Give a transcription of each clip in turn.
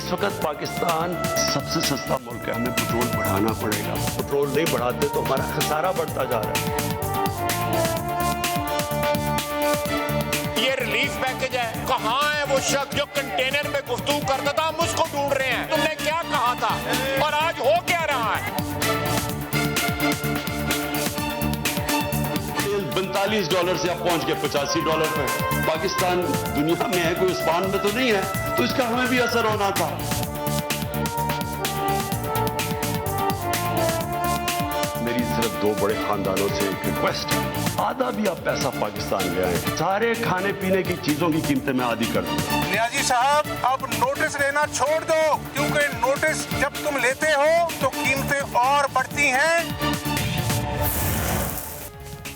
इस वक्त पाकिस्तान सबसे सस्ता मुल्क है, हमें पेट्रोल बढ़ाना पड़ेगा। पेट्रोल नहीं बढ़ाते तो हमारा खसारा बढ़ता जा रहा है। ये रिलीफ पैकेज है, कहाँ है वो शख्स जो कंटेनर में गुफ्तगू करता था? हम उसको ढूंढ रहे हैं। तुमने क्या कहा था और आज हो क्या रहा है? $45 से अब पहुंच गए $85 पे। पाकिस्तान दुनिया में है, कोई उस्मान में तो नहीं है, तो इसका हमें भी असर होना था। मेरी सिर्फ 2 बड़े खानदानों से एक रिक्वेस्ट है, आधा भी आप पैसा पाकिस्तान ले आए, सारे खाने पीने की चीजों की कीमतें मैं आधी कर दूं। नियाजी साहब, अब नोटिस लेना छोड़ दो, क्योंकि नोटिस जब तुम लेते हो तो कीमतें और बढ़ती हैं।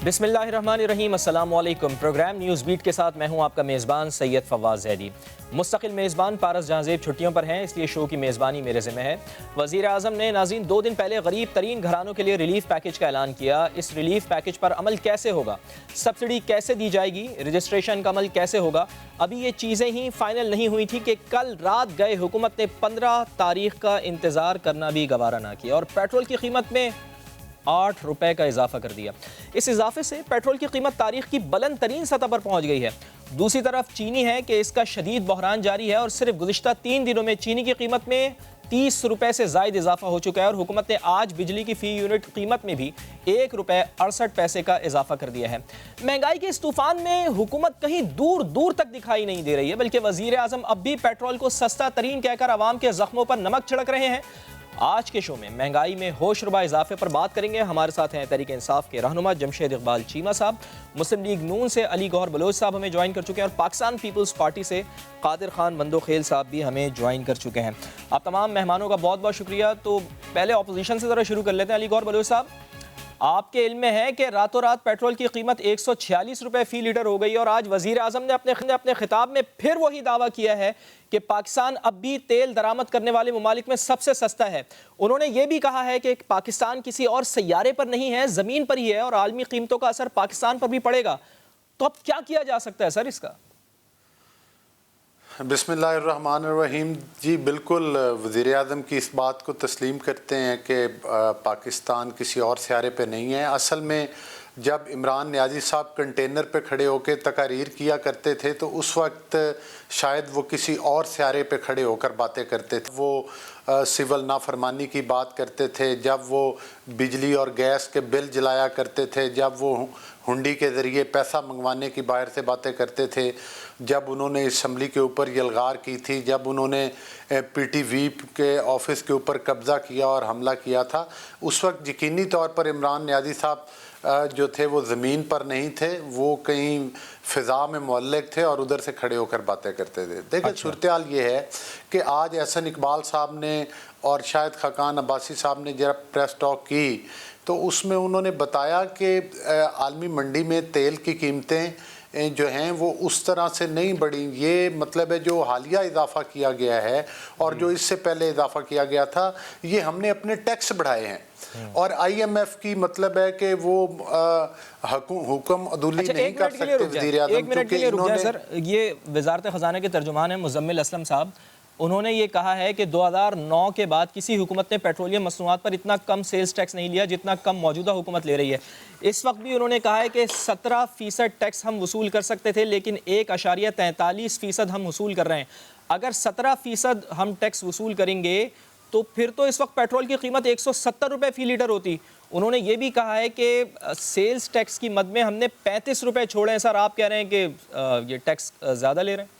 बिस्मिल्लाहिर्रहमानिर्रहीम, अस्सलाम वालेकुम। प्रोग्राम न्यूज़ बीट के साथ मैं हूं आपका मेज़बान सैयद फवाद ज़ैदी। मुस्तकिल मेज़बान पारस जहांज़ेब छुट्टियों पर हैं, इसलिए शो की मेज़बानी मेरे ज़िम्मे है। वज़ीर आज़म ने नाज़रीन 2 दिन पहले गरीब तरीन घरानों के लिए रिलीफ पैकेज का ऐलान किया। इस रिलीफ पैकेज पर अमल कैसे होगा, सब्सिडी कैसे दी जाएगी, रजिस्ट्रेशन का अमल कैसे होगा, अभी ये चीज़ें ही फाइनल नहीं हुई थी कि कल रात गए हुकूमत ने 15 तारीख का इंतज़ार करना भी गवारा ना किया और पेट्रोल की कीमत में 8 रुपए का इजाफा कर दिया। इस इजाफे से पेट्रोल की कीमत तारीख की बुलंद तरीन सतह पर पहुंच गई है। दूसरी तरफ चीनी है कि इसका शदीद बहरान जारी है और सिर्फ गुज़िश्ता 3 दिनों में चीनी की कीमत में 30 रुपए से ज़ायद इजाफा हो चुका है और हुकूमत ने आज बिजली की फ़ी यूनिट कीमत में भी 1 रुपये 68 पैसे का इजाफा कर दिया है। महंगाई के इस तूफान में हुकूमत कहीं दूर दूर तक दिखाई नहीं दे रही है, बल्कि वज़ीर आज़म अब भी पेट्रोल को सस्ता तरीन कहकर आवाम के ज़ख्मों पर नमक छिड़क रहे हैं। आज के शो में महंगाई में होशरुबा इजाफे पर बात करेंगे। हमारे साथ हैं तहरीक इंसाफ के रहनुमा जमशेद इकबाल चीमा साहब, मुस्लिम लीग नून से अली गौहर बलोच साहब हमें ज्वाइन कर चुके हैं और पाकिस्तान पीपल्स पार्टी से कादिर खान बंदोखेल साहब भी हमें ज्वाइन कर चुके हैं। आप तमाम मेहमानों का बहुत बहुत शुक्रिया। तो पहले अपोजिशन से ज़रा शुरू कर लेते हैं। अली गौहर बलोच साहब, आपके इल्म में है कि रातों रात पेट्रोल की कीमत 146 रुपये फ़ी लीटर हो गई और आज वज़ीर आज़म ने अपने खिताब में फिर वही दावा किया है कि पाकिस्तान अब भी तेल दरामद करने वाले ममालिक में सबसे सस्ता है। उन्होंने ये भी कहा है कि पाकिस्तान किसी और सैयारे पर नहीं है, ज़मीन पर ही है और आलमी कीमतों का असर पाकिस्तान पर भी पड़ेगा। तो अब क्या किया जा सकता है सर इसका? बिस्मिल्लाहिर्रहमानिर्रहीम जी, बिल्कुल वज़ीर आज़म की इस बात को तस्लीम करते हैं कि पाकिस्तान किसी और सियारे पे नहीं है। असल में जब इमरान नियाज़ी साहब कंटेनर पे खड़े होकर तकारीर किया करते थे तो उस वक्त शायद वो किसी और सियारे पे खड़े होकर बातें करते थे। वो सिविल नाफरमानी की बात करते थे, जब वो बिजली और गैस के बिल जलाया करते थे, जब वो हुंडी के ज़रिए पैसा मंगवाने की बाहर से बातें करते थे, जब उन्होंने असम्बली के ऊपर यलगार की थी, जब उन्होंने PTV के ऑफिस के ऊपर कब्ज़ा किया और हमला किया था, उस वक्त यकीनी तौर पर इमरान नियाज़ी साहब जो थे वो ज़मीन पर नहीं थे, वो कहीं फ़िज़ा में मुअल्लिक़ थे और उधर से खड़े होकर बातें करते थे। देखिए, सूरत हाल ये है कि आज एहसन इकबाल साहब ने और शायद खाकान अब्बासी साहब ने जब प्रेस टॉक की तो उसमें उन्होंने बताया कि आलमी मंडी में तेल की कीमतें जो हैं वो उस तरह से नहीं बढ़ी। ये मतलब है जो हालिया इजाफा किया गया है और जो इससे पहले इजाफा किया गया था, ये हमने अपने टैक्स बढ़ाए हैं और IMF की मतलब है कि वो हुक्म अदूली नहीं कर सकते वज़ीर आज़म। एक मिनट के लिए रुक जाए सर। ये वज़ारत ख़ज़ाना के तर्जुमान है मुज़म्मिल असलम साहब, उन्होंने ये कहा है कि 2009 के बाद किसी हुकूमत ने पेट्रोलियम मसनूआत पर इतना कम सेल्स टैक्स नहीं लिया जितना कम मौजूदा हुकूमत ले रही है। इस वक्त भी उन्होंने कहा है कि 17% टैक्स हम वसूल कर सकते थे, लेकिन 1.43% हम वसूल कर रहे हैं। अगर 17% हम टैक्स वसूल करेंगे तो फिर तो इस वक्त पेट्रोल की कीमत 170 रुपये फ़ी लीटर होती। उन्होंने ये भी कहा है कि सेल्स टैक्स की मद में हमने 35 रुपये छोड़े हैं। सर, आप कह रहे हैं कि ये टैक्स ज़्यादा ले रहे हैं?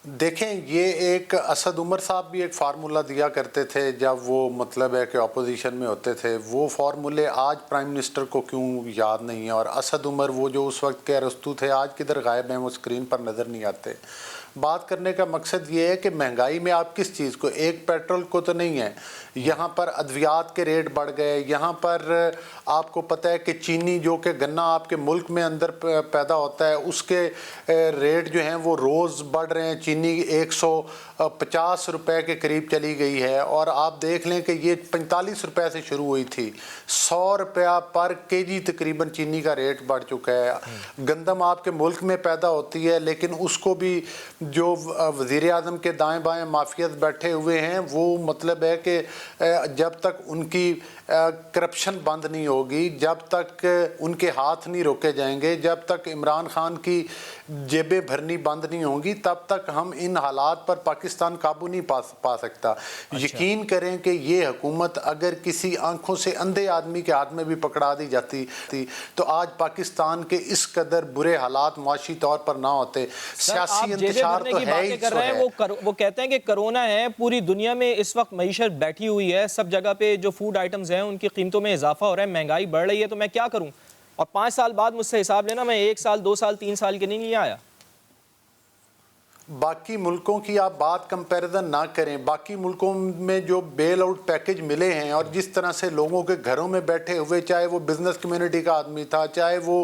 देखें, ये एक असद उमर साहब भी एक फार्मूला दिया करते थे जब वो मतलब है कि अपोजिशन में होते थे। वो फार्मूले आज प्राइम मिनिस्टर को क्यों याद नहीं है? और असद उमर वो जो उस वक्त के अरस्तू थे आज किधर गायब हैं, वो स्क्रीन पर नज़र नहीं आते। बात करने का मकसद ये है कि महंगाई में आप किस चीज़ को, एक पेट्रोल को तो नहीं है, यहाँ पर अद्वियात के रेट बढ़ गए। यहाँ पर आपको पता है कि चीनी जो कि गन्ना आपके मुल्क में अंदर पैदा होता है उसके रेट जो हैं वो रोज़ बढ़ रहे हैं। चीनी 150 रुपए के करीब चली गई है और आप देख लें कि ये 45 रुपए से शुरू हुई थी, 100 रुपया पर केजी तकरीबन चीनी का रेट बढ़ चुका है। गंदम आपके मुल्क में पैदा होती है लेकिन उसको भी जो वज़ीर आज़म के दाएं बाएं माफियात बैठे हुए हैं, वो मतलब है कि जब तक उनकी करप्शन बंद नहीं होगी, जब तक उनके हाथ नहीं रोके जाएंगे, जब तक इमरान खान की जेबें भरनी बंद नहीं होंगी, तब तक हम इन हालात पर पाकिस्तान काबू नहीं पा सकता। यकीन करें कि ये हुकूमत अगर किसी आंखों से अंधे आदमी के हाथ में भी पकड़ा दी जाती थी तो आज पाकिस्तान के इस कदर बुरे हालात मुआशी तौर पर ना होते। सियासी इंतशार तो है ही कर रहे हैं, वो कहते हैं कि कोरोना है, पूरी दुनिया में इस वक्त मईशत बैठी हुई है, सब जगह पे जो फूड आइटम्स हैं उनकी कीमतों में इजाफा हो रहा है, महंगाई बढ़ रही है, तो मैं क्या करूं? और 5 साल बाद मुझसे हिसाब लेना, मैं 1 साल 2 साल 3 साल के नहीं आया। बाकी मुल्कों की आप बात कंपैरिजन ना करें। बाकी मुल्कों में जो बेल आउट पैकेज मिले हैं और जिस तरह से लोगों के घरों में बैठे हुए, चाहे वो बिजनेस कम्युनिटी का आदमी था, चाहे वो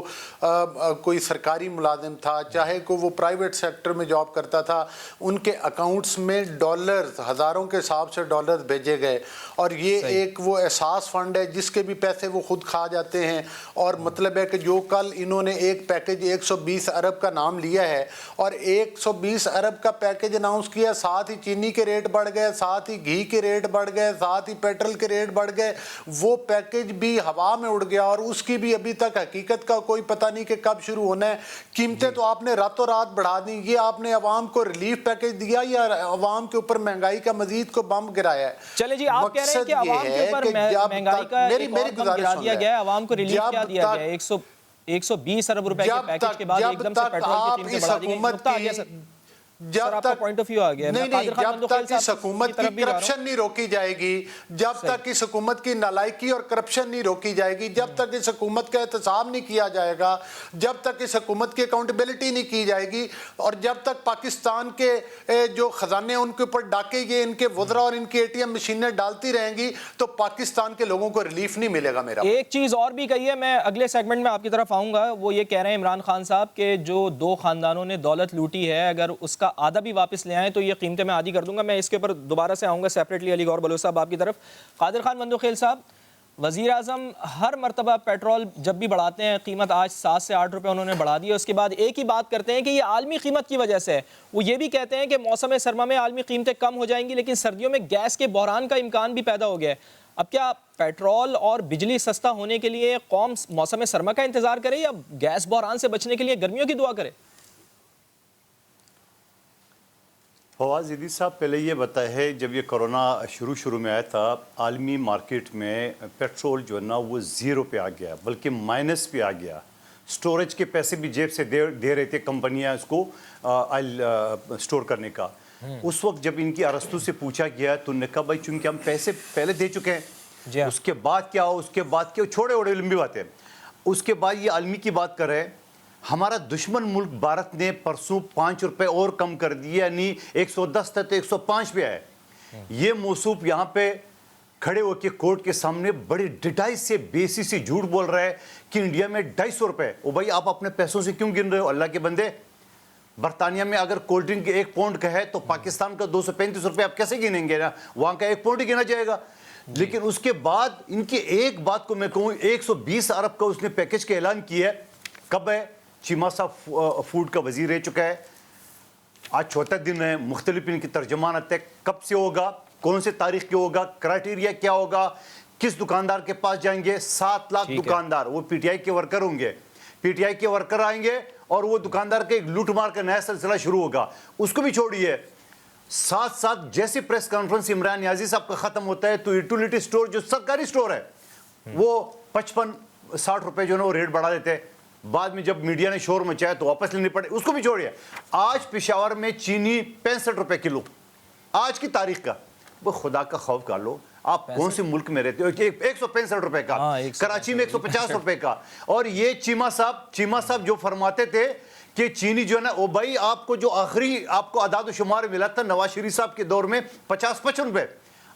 कोई सरकारी मुलाजिम था, चाहे को वो प्राइवेट सेक्टर में जॉब करता था, उनके अकाउंट्स में डॉलर्स, हज़ारों के हिसाब से डॉलर्स भेजे गए। और ये एक वो एहसास फंड है जिसके भी पैसे वो खुद खा जाते हैं। और मतलब है कि जो कल इन्होंने एक पैकेज 120 अरब का नाम लिया है और 120 अरब का पैकेज अनाउंस किया, साथ ही चीनी के रेट बढ़ गए, साथ ही घी के रेट बढ़ गए, साथ ही पेट्रोल के रेट बढ़ गए, वो पैकेज भी हवा में उड़ गया और उसकी भी अभी तक हकीकत का कोई पता नहीं कि कब शुरू होना है। कीमतें तो आपने रातों रात बढ़ा दी। ये आपने अवाम को रिलीफ पैकेज दिया या अवाम के ऊपर महंगाई का मजीद को बम गिराया है? चले जी, आप कह रहे हैं कि अवाम के ऊपर महंगाई का मेरी गुजारिश दिया गया है, अवाम को रिलीफ क्या दिया गया है? 120 अरब रुपए के पैकेज के बाद एकदम से पेट्रोल की कीमतें बढ़ा दी गई। जब तक पॉइंट ऑफ व्यू आ गया नहीं, जब तक इस हुकूमत की करप्शन नहीं रोकी जाएगी, जब तक इस हुकूमत की नालायकी और करप्शन नहीं रोकी जाएगी, जब तक इस हुकूमत का एहतसाब नहीं किया जाएगा, जब तक इस हुकूमत की अकाउंटेबिलिटी नहीं की जाएगी और जब तक पाकिस्तान के जो खजाने उनके ऊपर डाके ये इनके वज़रा और इनकी ATM मशीनें डालती रहेंगी तो पाकिस्तान के लोगों को रिलीफ नहीं मिलेगा। मेरा एक चीज़ और भी कही है, मैं अगले सेगमेंट में आपकी तरफ आऊँगा। वो ये कह रहे हैं इमरान खान साहब के जो 2 खानदानों ने दौलत लूटी है, अगर उसका आधा भी वापस ले आए तो ये कीमतें मैं आधी कर दूंगा। मैं इसके ऊपर दोबारा से आऊंगा सेपरेटली। अली गौर बलूच साहब आपकी तरफ। कादिर खान मंदोखेल साहब, वज़ीर आज़म हर मरतबा पेट्रोल जब भी बढ़ाते हैं, कीमत आज 7 से 8 रुपये उन्होंने बढ़ा दी है, उसके बाद एक ही बात करते हैं कि ये आलमी कीमत की वजह से है। वो ये भी कहते हैं कि मौसम सरमा में आलमी कीमतें कम हो जाएंगी, लेकिन सर्दियों में गैस के बहरान का इम्कान भी पैदा हो गया है। अब क्या पेट्रोल और बिजली सस्ता होने के लिए कौम मौसम सरमा का इंतजार करे या गैस बहरान से बचने के लिए गर्मियों की दुआ करे? फवाद ज़ीदी साहब, पहले ये बताया है, जब ये कोरोना शुरू में आया था, आलमी मार्केट में पेट्रोल जो है ना वो 0 पे आ गया, बल्कि माइनस पे आ गया। स्टोरेज के पैसे भी जेब से दे रहे थे कंपनियां इसको ऑयल स्टोर करने का। उस वक्त जब इनकी अरस्तु से पूछा गया तो उन्होंने कहा भाई चूंकि हम पैसे पहले दे चुके हैं, उसके बाद क्या हो, उसके बाद क्या, छोड़े ओड़े लंबी बातें। उसके बाद ये आलमी की बात कर रहे हैं। हमारा दुश्मन मुल्क भारत ने परसों 5 रुपए और कम कर दिए, यानी 110 था तो 105 पे आए। ये मौसूफ यहाँ पे खड़े होकर कोर्ट के सामने बड़ी डिटाई से बेसी से झूठ बोल रहा है कि इंडिया में 250 रुपए। ओ भाई, आप अपने पैसों से क्यों गिन रहे हो अल्लाह के बंदे? बरतानिया में अगर कोल्ड ड्रिंक 1 पाउंड का है तो पाकिस्तान का 235 रुपए आप कैसे गिनेंगे ना? वहां का 1 पाउंड ही गिना जाएगा। लेकिन उसके बाद इनकी एक बात को मैं कहूँ, 120 अरब का उसने पैकेज का ऐलान किया है। कब है? चीमा साहब फूड का वजीर रह चुका है, आज 4था दिन है, मुख्तलिफ इनकी तर्जमान आते हैं। कब से होगा, कौन से तारीख के होगा, क्राइटेरिया क्या होगा, किस दुकानदार के पास जाएंगे? 7 लाख दुकानदार, वो PTI के वर्कर होंगे। PTI के वर्कर आएंगे और वो दुकानदार के एक लूट मार का नया सिलसिला शुरू होगा। उसको भी छोड़िए, साथ साथ जैसे प्रेस कॉन्फ्रेंस इमरान नियाजी साहब का खत्म होता है तो यूटिलिटी स्टोर जो सरकारी स्टोर है वो 55-60 रुपए जो है वो रेट बढ़ा देते हैं। बाद में जब मीडिया ने शोर मचाया तो वापस लेने पड़े, उसको भी छोड़िए। आज पेशावर में चीनी 65 रुपए किलो, आज की तारीख का। वो खुदा का खौफ कर लो, आप कौन से मुल्क में रहते हो? 165 रुपए का, कराची में 150 रुपए का। और ये चीमा साहब जो फरमाते थे कि चीनी जो है ना, ओ भाई आपको जो आखिरी आपको अदाद शुमार मिला था नवाज शरीफ साहब के दौर में 50-55 रुपए।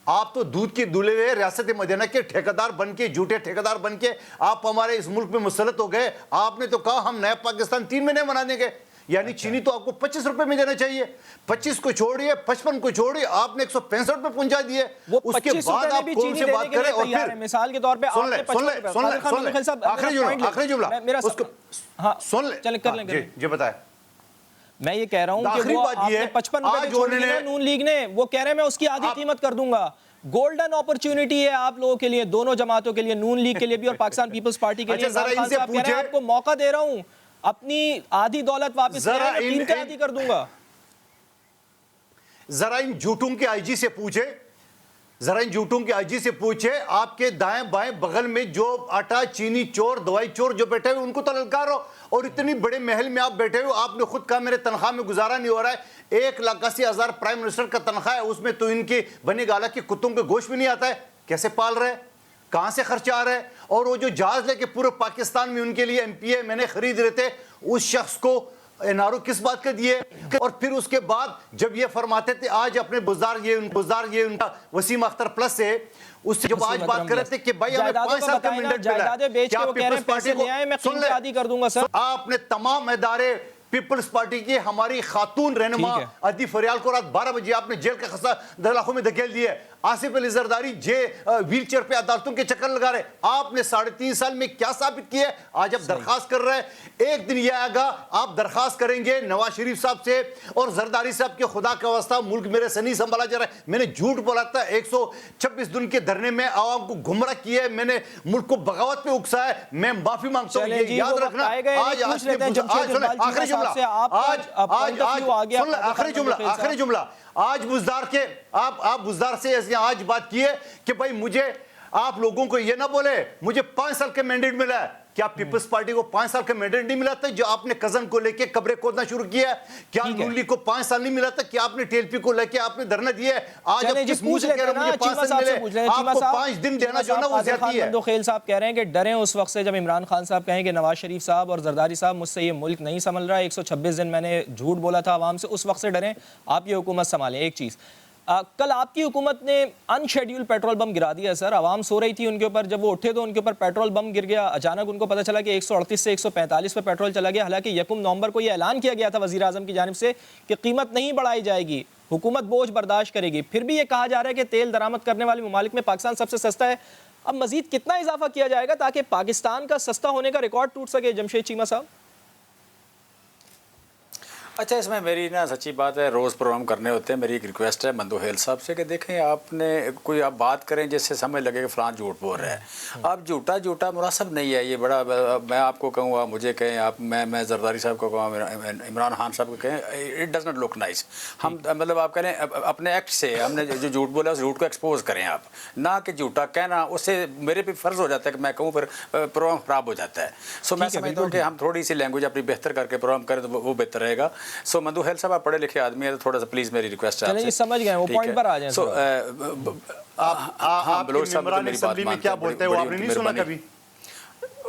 आप तो दूध के दुले हुए रियासत मदीना के ठेकेदार बन के, झूठे ठेकेदार बन के आप हमारे इस मुल्क में मुसलत हो गए। आपने तो कहा हम नया पाकिस्तान 3 महीने बना देंगे, यानी चीनी तो आपको 25 रुपए में देना चाहिए। 25 को छोड़िए, 55 को छोड़िए, आपने 165 रुपए पहुंचा दिए। उसके बाद आप कौन से बात करें? और फिर मिसाल के तौर पे सुन ले आखिरी जुमला, सुन ले, जी बताए। मैं ये कह रहा हूँ कि आखिरी वो बात ये आपने है, 55 रुपए आज पे छोड़ दी उन्होंने- ना नून लीग ने, वो कह रहे हैं मैं उसकी आधी कीमत कर दूंगा। गोल्डन अपॉर्चुनिटी है आप लोगों के लिए, दोनों जमातों के लिए, नून लीग के लिए भी और पाकिस्तान पीपल्स पार्टी के लिए। अच्छा, जरा इमरान खान इनसे साहब कह रहे हैं पूछे- आपको मौका दे रहा हूँ, अपनी आधी दौलत वापस ले आए, मैं कीमतें आधी कर दूंगा। जरा इन झूठों के आईजी से पूछे, जरा इन झूठों के आईजी से पूछे, आपके दाएं बाएं बगल में जो आटा चीनी चोर दवाई चोर जो बैठे हुए उनको तो ललकारो, और इतनी बड़े महल में आप बैठे हो, आपने खुद कहा मेरे तनख्वाह में गुजारा नहीं हो रहा है, 1,80,000 प्राइम मिनिस्टर का तनख्वाह है, उसमें तो इनकी बनी गाला के कुत्तों के गोश्त भी नहीं आता है, कैसे पाल रहे, कहां से खर्चा आ रहा है? और वो जो जहाज लेके पूरे पाकिस्तान में उनके लिए MPA मैंने खरीद रहे थे, उस शख्स को एनआरओ किस बात का दिए? और फिर उसके बाद जब ये फरमाते थे आज अपने बुज़दार ये उनका वसीम अख्तर प्लस से, उससे जब आज बात कर रहे थे कि भाई हमें 5 साल का मैंडेट मिला जायदादें बेच के वो कह रहे हैं पैसे ले आए, मैं कीमतें आधी कर दूंगा। सर आपने तमाम इदारे पीपल्स पार्टी की हमारी खातून रहनुमा अदी फरियाल को रात 12 बजे आपने जेल का खसा दलाखों में धकेल दिए। आसिफ अली जरदारी व्हील चेयर पे अदालतों के चक्कर लगा रहे। आपने 3.5 साल में क्या साबित किया? आज आप दरखास्त कर रहे हैं। एक दिन यह आएगा आप दरखास्त करेंगे नवाज शरीफ साहब से और जरदारी साहब के, खुदा का वास्ता मुल्क मेरे से नहीं संभाला जा रहा है। मैंने झूठ बोला था, 126 दिन के धरने में आवाम को गुमराह किया है, मैंने मुल्क को बगावत पे उकसाया है, मैं माफी मांगता हूं। ये याद रखना। आज आखिरी जुमला आज बुज़दार के आप बुज़दार से आज बात की है कि भाई मुझे आप लोगों को ये ना बोले मुझे 5 साल का मैंडेट मिला है। क्या पीपल्स पार्टी को 5 साल का मैंडेट नहीं मिला था जो आपने कजन को लेके कब्रें खोदना शुरू किया? क्या नून लीग को 5 साल नहीं मिला था? क्या आपने टीएलपी को लेके आपने धरना दिया? आज आप किस मुंह से कह रहे हो मुझे 5 साल मिले? आपको 5 दिन देना जो ना वो ज्यादती है। मंदोखेल साहब कह रहे हैं कि डरे उस वक्त से जब इमरान खान साहब कहें कि नवाज शरीफ साहब और जरदारी साहब मुझसे ये मुल्क नहीं संभल रहा है, 126 दिन मैंने झूठ बोला था आवाम से, उस वक्त से डरें, आप ये हुकूमत संभालें। एक चीज़, कल आपकी हुकूमत ने अनशेड्यूल पेट्रोल बम गिरा दिया सर, आवाम सो रही थी उनके ऊपर, जब वो उठे तो उनके ऊपर पेट्रोल बम गिर गया। अचानक उनको पता चला कि 138 से 145 पे पेट्रोल चला गया। हालांकि 1 नवंबर को ये ऐलान किया गया था वज़ीर आज़म की जानिब से कि कीमत नहीं बढ़ाई जाएगी, हुकूमत बोझ बर्दाश्त करेगी। फिर भी ये कहा जा रहा है कि तेल दरामद करने वाले ममालिक में पाकिस्तान सबसे सस्ता है। अब मजीद कितना इजाफा किया जाएगा ताकि पाकिस्तान का सस्ता होने का रिकॉर्ड टूट सके? जमशेद चीमा साहब। अच्छा, इसमें मेरी ना सच्ची बात है, रोज़ प्रोग्राम करने होते हैं, मेरी एक रिक्वेस्ट है मंदोखेल साहब से कि देखें आपने कोई आप बात करें जिससे समझ लगे कि फ़लाँ झूठ बोल रहा है। आप झूठा मुनासिब नहीं है ये। बड़ा मैं आपको कहूँगा, मुझे कहें आप, मैं जरदारी साहब को कहूँ, इमरान खान साहब को कहें, it does not look nice. हम मतलब आप कहें अपने एक्ट से हमने जो झूठ बोला उस झूठ को एक्सपोज करें आप, ना कि झूठा कहना उससे मेरे पे फ़र्ज़ हो जाता है कि मैं कहूँ फिर प्रोग्राम ख़राब हो जाता है। सो मैं समझता हूँ कि हम थोड़ी सी लैंग्वेज अपनी बेहतर करके प्रोग्राम करें तो वो बेहतर रहेगा। सो मंदोखेल साहब आप पढ़े लिखे आदमी है तो थोड़ा सा प्लीज मेरी रिक्वेस्ट है आपसे। समझ गए, वो पॉइंट पर आ जाएं। सो आप मेंबरान असेंबली में क्या बोलते हैं वो आपने नहीं सुना कभी?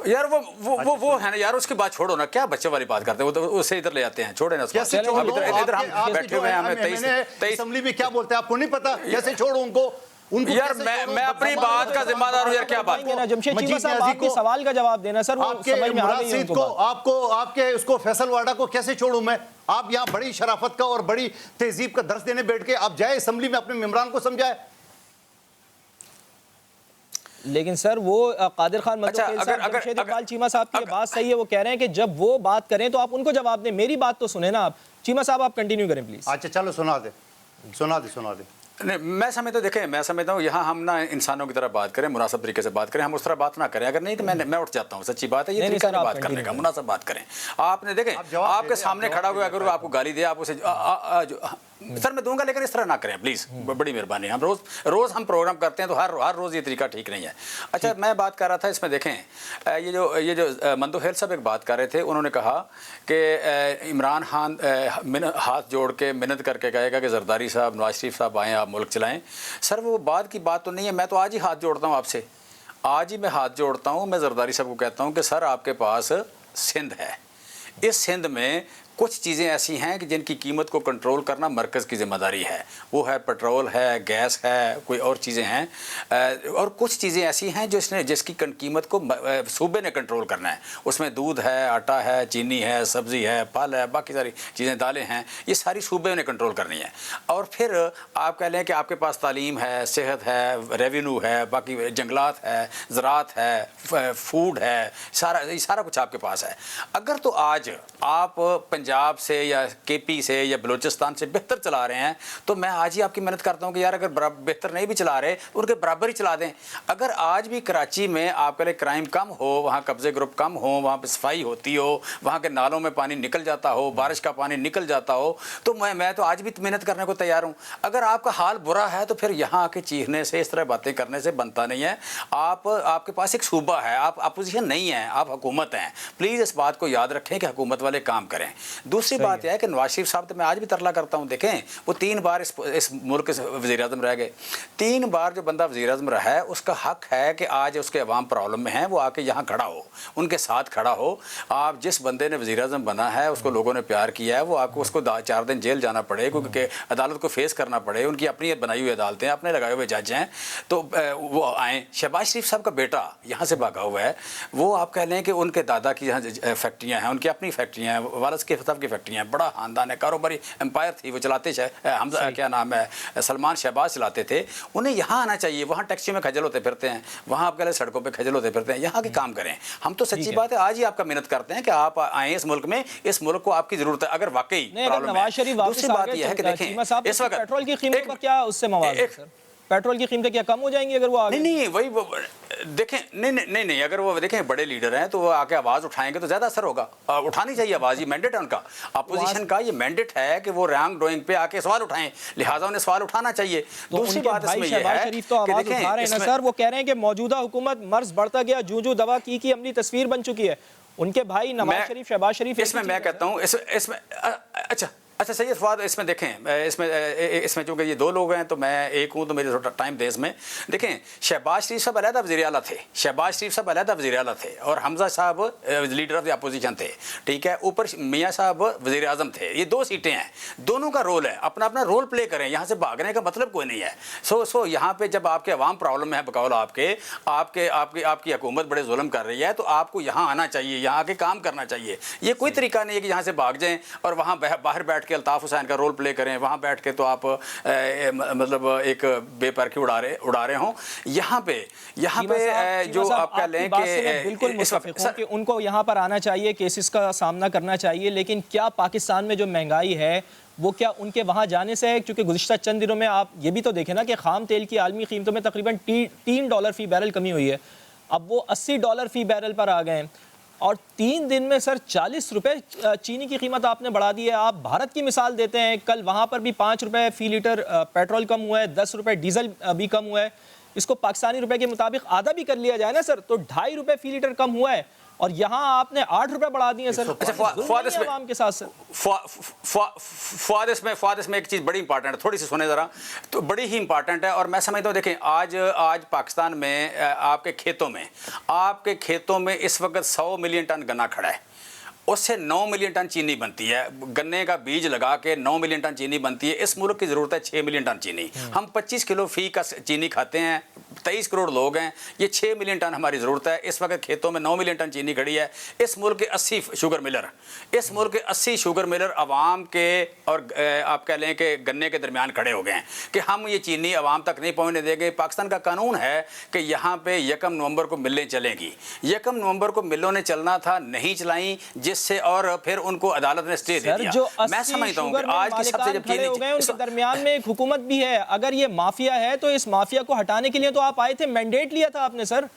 यार वो है ना यार, उसकी बात छोड़ो ना, क्या बच्चे वाली बात करते हैं, वो तो उसे इधर ले आते हैं, छोड़े ना उसको। इधर हम बैठे हुए हैं, हमें 23 असेंबली में क्या बोलते हैं आपको नहीं पता? कैसे छोड़ो उनको यार, मैं अपनी बात का जिम्मेदार हूं यार। क्या बात है? जमशेद चीमा साहब आपके सवाल का जवाब देना सर, वो समझ में आ गई है उनको। आपके उसको फैसल वाडा को कैसे छोड़ूं मैं? आप यहाँ बड़ी शराफत का और बड़ी तहजीब का दर्स देने बैठ के आप जाए असेंबली में अपने मेंबरान को समझाए। लेकिन सर वो कादिर खान अगर चीमा साहब की बात सही है, वो कह रहे हैं कि जब वो बात करें तो आप उनको जवाब दें, मेरी बात तो सुने ना आप। चीमा साहब आप कंटिन्यू करें प्लीज। अच्छा चलो सुना दे। नहीं, मैं समझता हूँ यहाँ हम ना इंसानों की तरह बात करें, मुनासिब तरीके से बात करें, हम उस तरह बात ना करें। अगर नहीं तो मैं उठ जाता हूँ, सच्ची बात है। ये तरीका नहीं बात करने का, मुनासिब बात करें। आपने देखें आपके सामने खड़ा हुआ अगर आपको गाली दे, आप उसे सर मैं दूंगा, लेकिन इस तरह ना करें प्लीज़, बड़ी मेहरबानी। हम रोज़ हम प्रोग्राम करते हैं तो हर रोज़ ये तरीका ठीक नहीं है। अच्छा, मैं बात कर रहा था इसमें, देखें ये जो मंदोखेल साहब एक बात कर रहे थे, उन्होंने कहा कि इमरान खान हाथ जोड़ के मिन्नत करके कहेगा कि जरदारी साहब, नवाज शरीफ साहब आएँ, आप मुल्क चलाएँ। सर वो बात की बात तो नहीं है। मैं तो आज ही हाथ जोड़ता हूँ आपसे, आज ही मैं हाथ जोड़ता हूँ। मैं जरदारी साहब को कहता हूँ कि सर आपके पास सिंध है, इस सिंध में कुछ चीज़ें ऐसी हैं कि जिनकी कीमत को कंट्रोल करना मरकज़ की ज़िम्मेदारी है। वो है पेट्रोल है, गैस है, कोई और चीज़ें हैं, और कुछ चीज़ें ऐसी हैं जिसकी कीमत को सूबे ने कंट्रोल करना है। उसमें दूध है, आटा है, चीनी है, सब्ज़ी है, फल है, बाकी सारी चीज़ें, दालें हैं, ये सारी सूबे ने कंट्रोल करनी है। और फिर आप कह लें कि आपके पास तालीम है, सेहत है, रेवेन्यू है, बाकी जंगलात है, ज़राअत है, फूड है, सारा कुछ आपके पास है। अगर तो आज आप पंजाब से या केपी से या बलूचिस्तान से बेहतर चला रहे हैं, तो मैं आज ही आपकी मेहनत करता हूँ कि यार अगर बेहतर नहीं भी चला रहे तो उनके बराबर ही चला दें। अगर आज भी कराची में आपके लिए क्राइम कम हो, वहाँ कब्जे ग्रुप कम हो, वहाँ पर सफाई होती हो, वहाँ के नालों में पानी निकल जाता हो, बारिश का पानी निकल जाता हो, तो मैं तो आज भी मेहनत करने को तैयार हूँ। अगर आपका हाल बुरा है तो फिर यहाँ आके चीखने से, इस तरह बातें करने से बनता नहीं है। आपके पास एक सूबा है, आप अपोजिशन नहीं है, आप हुकूमत हैं। प्लीज़ इस बात को याद रखें कि हुकूमत वाले काम करें। दूसरी बात यह है कि नवाज शरीफ साहब, तो मैं आज भी तरला करता हूँ, देखें वो 3 बार इस मुल्क के वज़ीर आज़म रह गए। 3 बार जो बंदा वज़ीर आज़म रहा है उसका हक है कि आज उसके अवाम प्रॉब्लम में हैं, वो आके यहाँ खड़ा हो, उनके साथ खड़ा हो। आप जिस बंदे ने वज़ीर आज़म बना है उसको लोगों ने प्यार किया है, वो आपको उसको 4 दिन जेल जाना पड़े, क्योंकि अदालत को फेस करना पड़े, उनकी अपनी बनाई हुई अदालतें, अपने लगाए हुए जज हैं, तो वो आएँ। शहबाज शरीफ साहब का बेटा यहाँ से भागा हुआ है, वो आप कह लें कि उनके दादा की यहाँ फैक्ट्रियाँ हैं, उनकी अपनी फैक्ट्रियाँ हैं, वारिस के साहब की फैक्ट्रियाँ हैं, बड़ा ख़ानदान है, कारोबारी एम्पायर थी, वो चलाते हमजा क्या नाम है, सलमान शहबाज चलाते थे। उन्हें यहाँ आना चाहिए, वहाँ टैक्सी में खजल होते फिरते हैं, वहाँ आप कह लें सड़कों पर खजल होते फिरते हैं, यहाँ के काम करें। हम तो सच्ची बात है आज ही आपका मेहनत करते हैं कि आप आएँ इस मुल्क में, इस मुल्क को आपकी ज़रूरत है अगर वाकई प्रॉब्लम है। दूसरी बात यह है कि देखें इस वक्त पेट्रोल की कीमत का क्या उससे मवाद, पेट्रोल की कीमतें क्या कम हो जाएंगी अगर वो आगे? नहीं वही देखें, नहीं अगर वो देखें बड़े लीडर हैं तो वो आके आवाज़ उठाएंगे तो ज़्यादा असर होगा। उठानी चाहिए आवाज़, ये मैंडेट है उनका, अपोजिशन का ये मैंडेट है कि वो रैंक ड्राइंग पे आके सवाल उठाएं, लिहाजा उन्हें सवाल उठाना चाहिए। दूसरी बात इसमें यह है शरीफ तो आवाज़ उठा रहे हैं ना सर, वो कह रहे हैं कि मौजूदा हुकूमत मर्ज बढ़ता गया, जूं दवा की अमली तस्वीर बन चुकी है। उनके भाई नवाज शरीफ, शहबाज शरीफ, इसमें मैं कहता हूँ इसमें अच्छा सैयद फवाद, इसमें देखें इसमें चूँकि ये 2 लोग हैं तो मैं एक हूँ तो मेरे थोड़ा टाइम दे इसमें। देखें शहबाज शरीफ साहब अलहदा वज़ीर आला थे, शहबाज शरीफ साहब अलहदा वज़ीर आला थे, और हमजा साहब लीडर ऑफ द अपोजिशन थे, ठीक है। ऊपर मियाँ साहब वज़ीर आज़म थे। ये 2 सीटें हैं, दोनों का रोल है, अपना अपना रोल प्ले करें, यहाँ से भागने का मतलब कोई नहीं है। सो यहाँ पर जब आपके अवाम प्रॉब्लम में है, बकौल आपकी हुकूमत बड़े जुल्म कर रही है, तो आपको यहाँ आना चाहिए, यहाँ आके काम करना चाहिए। ये कोई तरीका नहीं है कि यहाँ से भाग जाएँ और वहाँ बाहर बैठ के अल्ताफ़ हुसैन का रोल प्ले करें, वहाँ बैठ के तो आप मतलब एक बेपरखी उड़ा रहे हों। यहाँ पे जो आप कह लें कि बिल्कुल मुत्तफ़िक़ हूं कि उनको यहाँ पर आना चाहिए, केसेस का सामना करना चाहिए, लेकिन क्या पाकिस्तान में जो महंगाई है वो क्या उनके वहाँ जाने से है? क्योंकि गुज़िश्ता चंद दिनों में आप ये भी तो देखें ना कि खाम तेल की आलमी कीमतों में तकरीबन $3 फ़ी बैरल कमी हुई है, अब वो $80 फ़ी बैरल पर आ गए हैं, और 3 दिन में सर 40 रुपए चीनी की कीमत आपने बढ़ा दी है। आप भारत की मिसाल देते हैं, कल वहाँ पर भी 5 रुपए फ़ी लीटर पेट्रोल कम हुआ है, 10 रुपए डीजल भी कम हुआ है। इसको पाकिस्तानी रुपए के मुताबिक आधा भी कर लिया जाए ना सर, तो 2.5 रुपए फ़ी लीटर कम हुआ है, और यहाँ आपने 8 रुपए बढ़ा दिए सर। अच्छा फ़वाद के साथ सर, फ़वाद इसमें एक चीज़ बड़ी इंपॉर्टेंट है, थोड़ी सी सुने ज़रा, तो बड़ी ही इंपॉर्टेंट है। और मैं समझता हूँ देखें आज पाकिस्तान में आपके खेतों में इस वक्त 100 मिलियन टन गन्ना खड़ा है, उससे 9 मिलियन टन चीनी बनती है। गन्ने का बीज लगा के 9 मिलियन टन चीनी बनती है। इस मुल्क की ज़रूरत है 6 मिलियन टन चीनी। हम 25 किलो फ़ी का चीनी खाते हैं, 23 करोड़ लोग हैं, ये 6 मिलियन टन हमारी ज़रूरत है। इस वक्त खेतों में 9 मिलियन टन चीनी खड़ी है। इस मुल्क के 80 शुगर मिलर आवाम के और आप कह लें कि गन्ने के दरमियान खड़े हो गए हैं कि हम ये चीनी आवाम तक नहीं पहुँचने देंगे। पाकिस्तान का कानून है कि यहाँ पे 1 नवंबर को मिलें चलेंगी। 1 नवंबर को मिलों ने चलना था, नहीं चलाई, जिससे और फिर उनको अदालत ने स्टे दे दिया। मैं समझता हूँ कि आज की सबसे जब चीनी उनके दरमियान में एक हुकूमत भी है, अगर ये माफिया है तो इस माफिया को हटाने के लिए तो आप आए थे, मैंडेट लिया था आपने सर।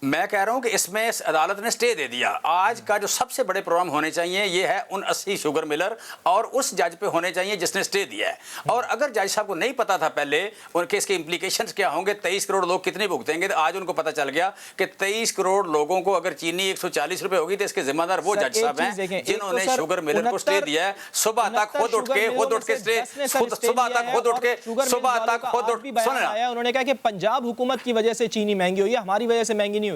मैं कह रहा हूं कि इसमें अदालत ने स्टे दे दिया। आज का जो सबसे बड़े प्रोग्राम होने चाहिए ये है उन 80 शुगर मिलर और उस जज पे होने चाहिए जिसने स्टे दिया है। और अगर जज साहब को नहीं पता था पहले उनके इसके इम्प्लीकेशंस क्या होंगे, 23 करोड़ लोग कितने भुगतेंगे, तो आज उनको पता चल गया कि 23 करोड़ लोगों को अगर चीनी 140 रुपए होगी तो इसके जिम्मेदार वो जज साहब हैं जिन्होंने शुगर मिलर को स्टे दिया है। सुबह तक खुद उठ के उन्होंने कहा कि पंजाब हुकूमत की वजह से चीनी महंगी हुई है, हमारी वजह से महंगी नहीं हुई।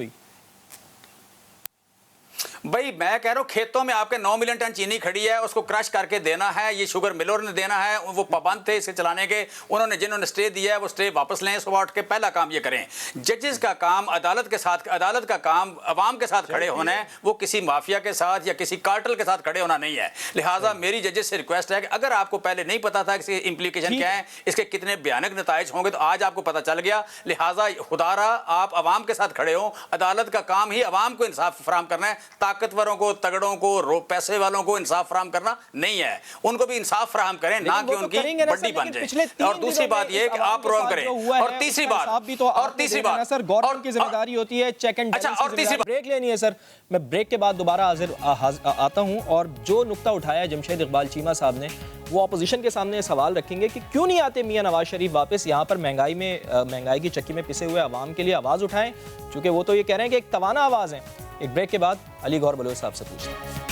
भाई मैं कह रहा हूँ खेतों में आपके 9 मिलियन टन चीनी खड़ी है, उसको क्रश करके देना है, ये शुगर मिलर ने देना है। वो पाबंद थे इसके चलाने के, जिन्होंने स्टे दिया है वो स्टे वापस लें। सुबह उठ के पहला काम ये करें। जजेस का काम अदालत का काम अवाम के साथ खड़े होना है, वो किसी माफिया के साथ या किसी कार्टल के साथ खड़े होना नहीं है। लिहाजा मेरी जजेस से रिक्वेस्ट है कि अगर आपको पहले नहीं पता था इसके इम्प्लीकेशन क्या है, इसके कितने भयानक नताइज होंगे, तो आज आपको पता चल गया। लिहाजा खुदारा आप अवाम के साथ खड़े हो। अदालत का काम ही अवाम को इंसाफ फराहम करना है ताकतवरों को, तगड़ों को, पैसे वालों को इंसाफ फराहम करना नहीं है। उनको भी इंसाफ फराहम करें, ना कि उनकी बड्डी बन जाए। और दूसरी बात ये कि आप प्रोग्राम करें। और तीसरी बात सर, गवर्नमेंट की जिम्मेदारी होती है चेक एंड बैलेंस। और तीसरी ब्रेक लेनी है सर, मैं ब्रेक के बाद दोबारा आता हूं। और जो नुक्ता उठाया है जमशेद इकबाल चीमा साहब ने, वो अपोजिशन के सामने सवाल रखेंगे कि क्यों नहीं आते मियां नवाज शरीफ वापस यहाँ पर महंगाई की चक्की में पिसे हुए अवाम के लिए आवाज़ उठाएं, क्योंकि वो तो ये कह रहे हैं कि एक तवाना आवाज़ है। एक ब्रेक के बाद अली गौर बलोच साहब से पूछते हैं।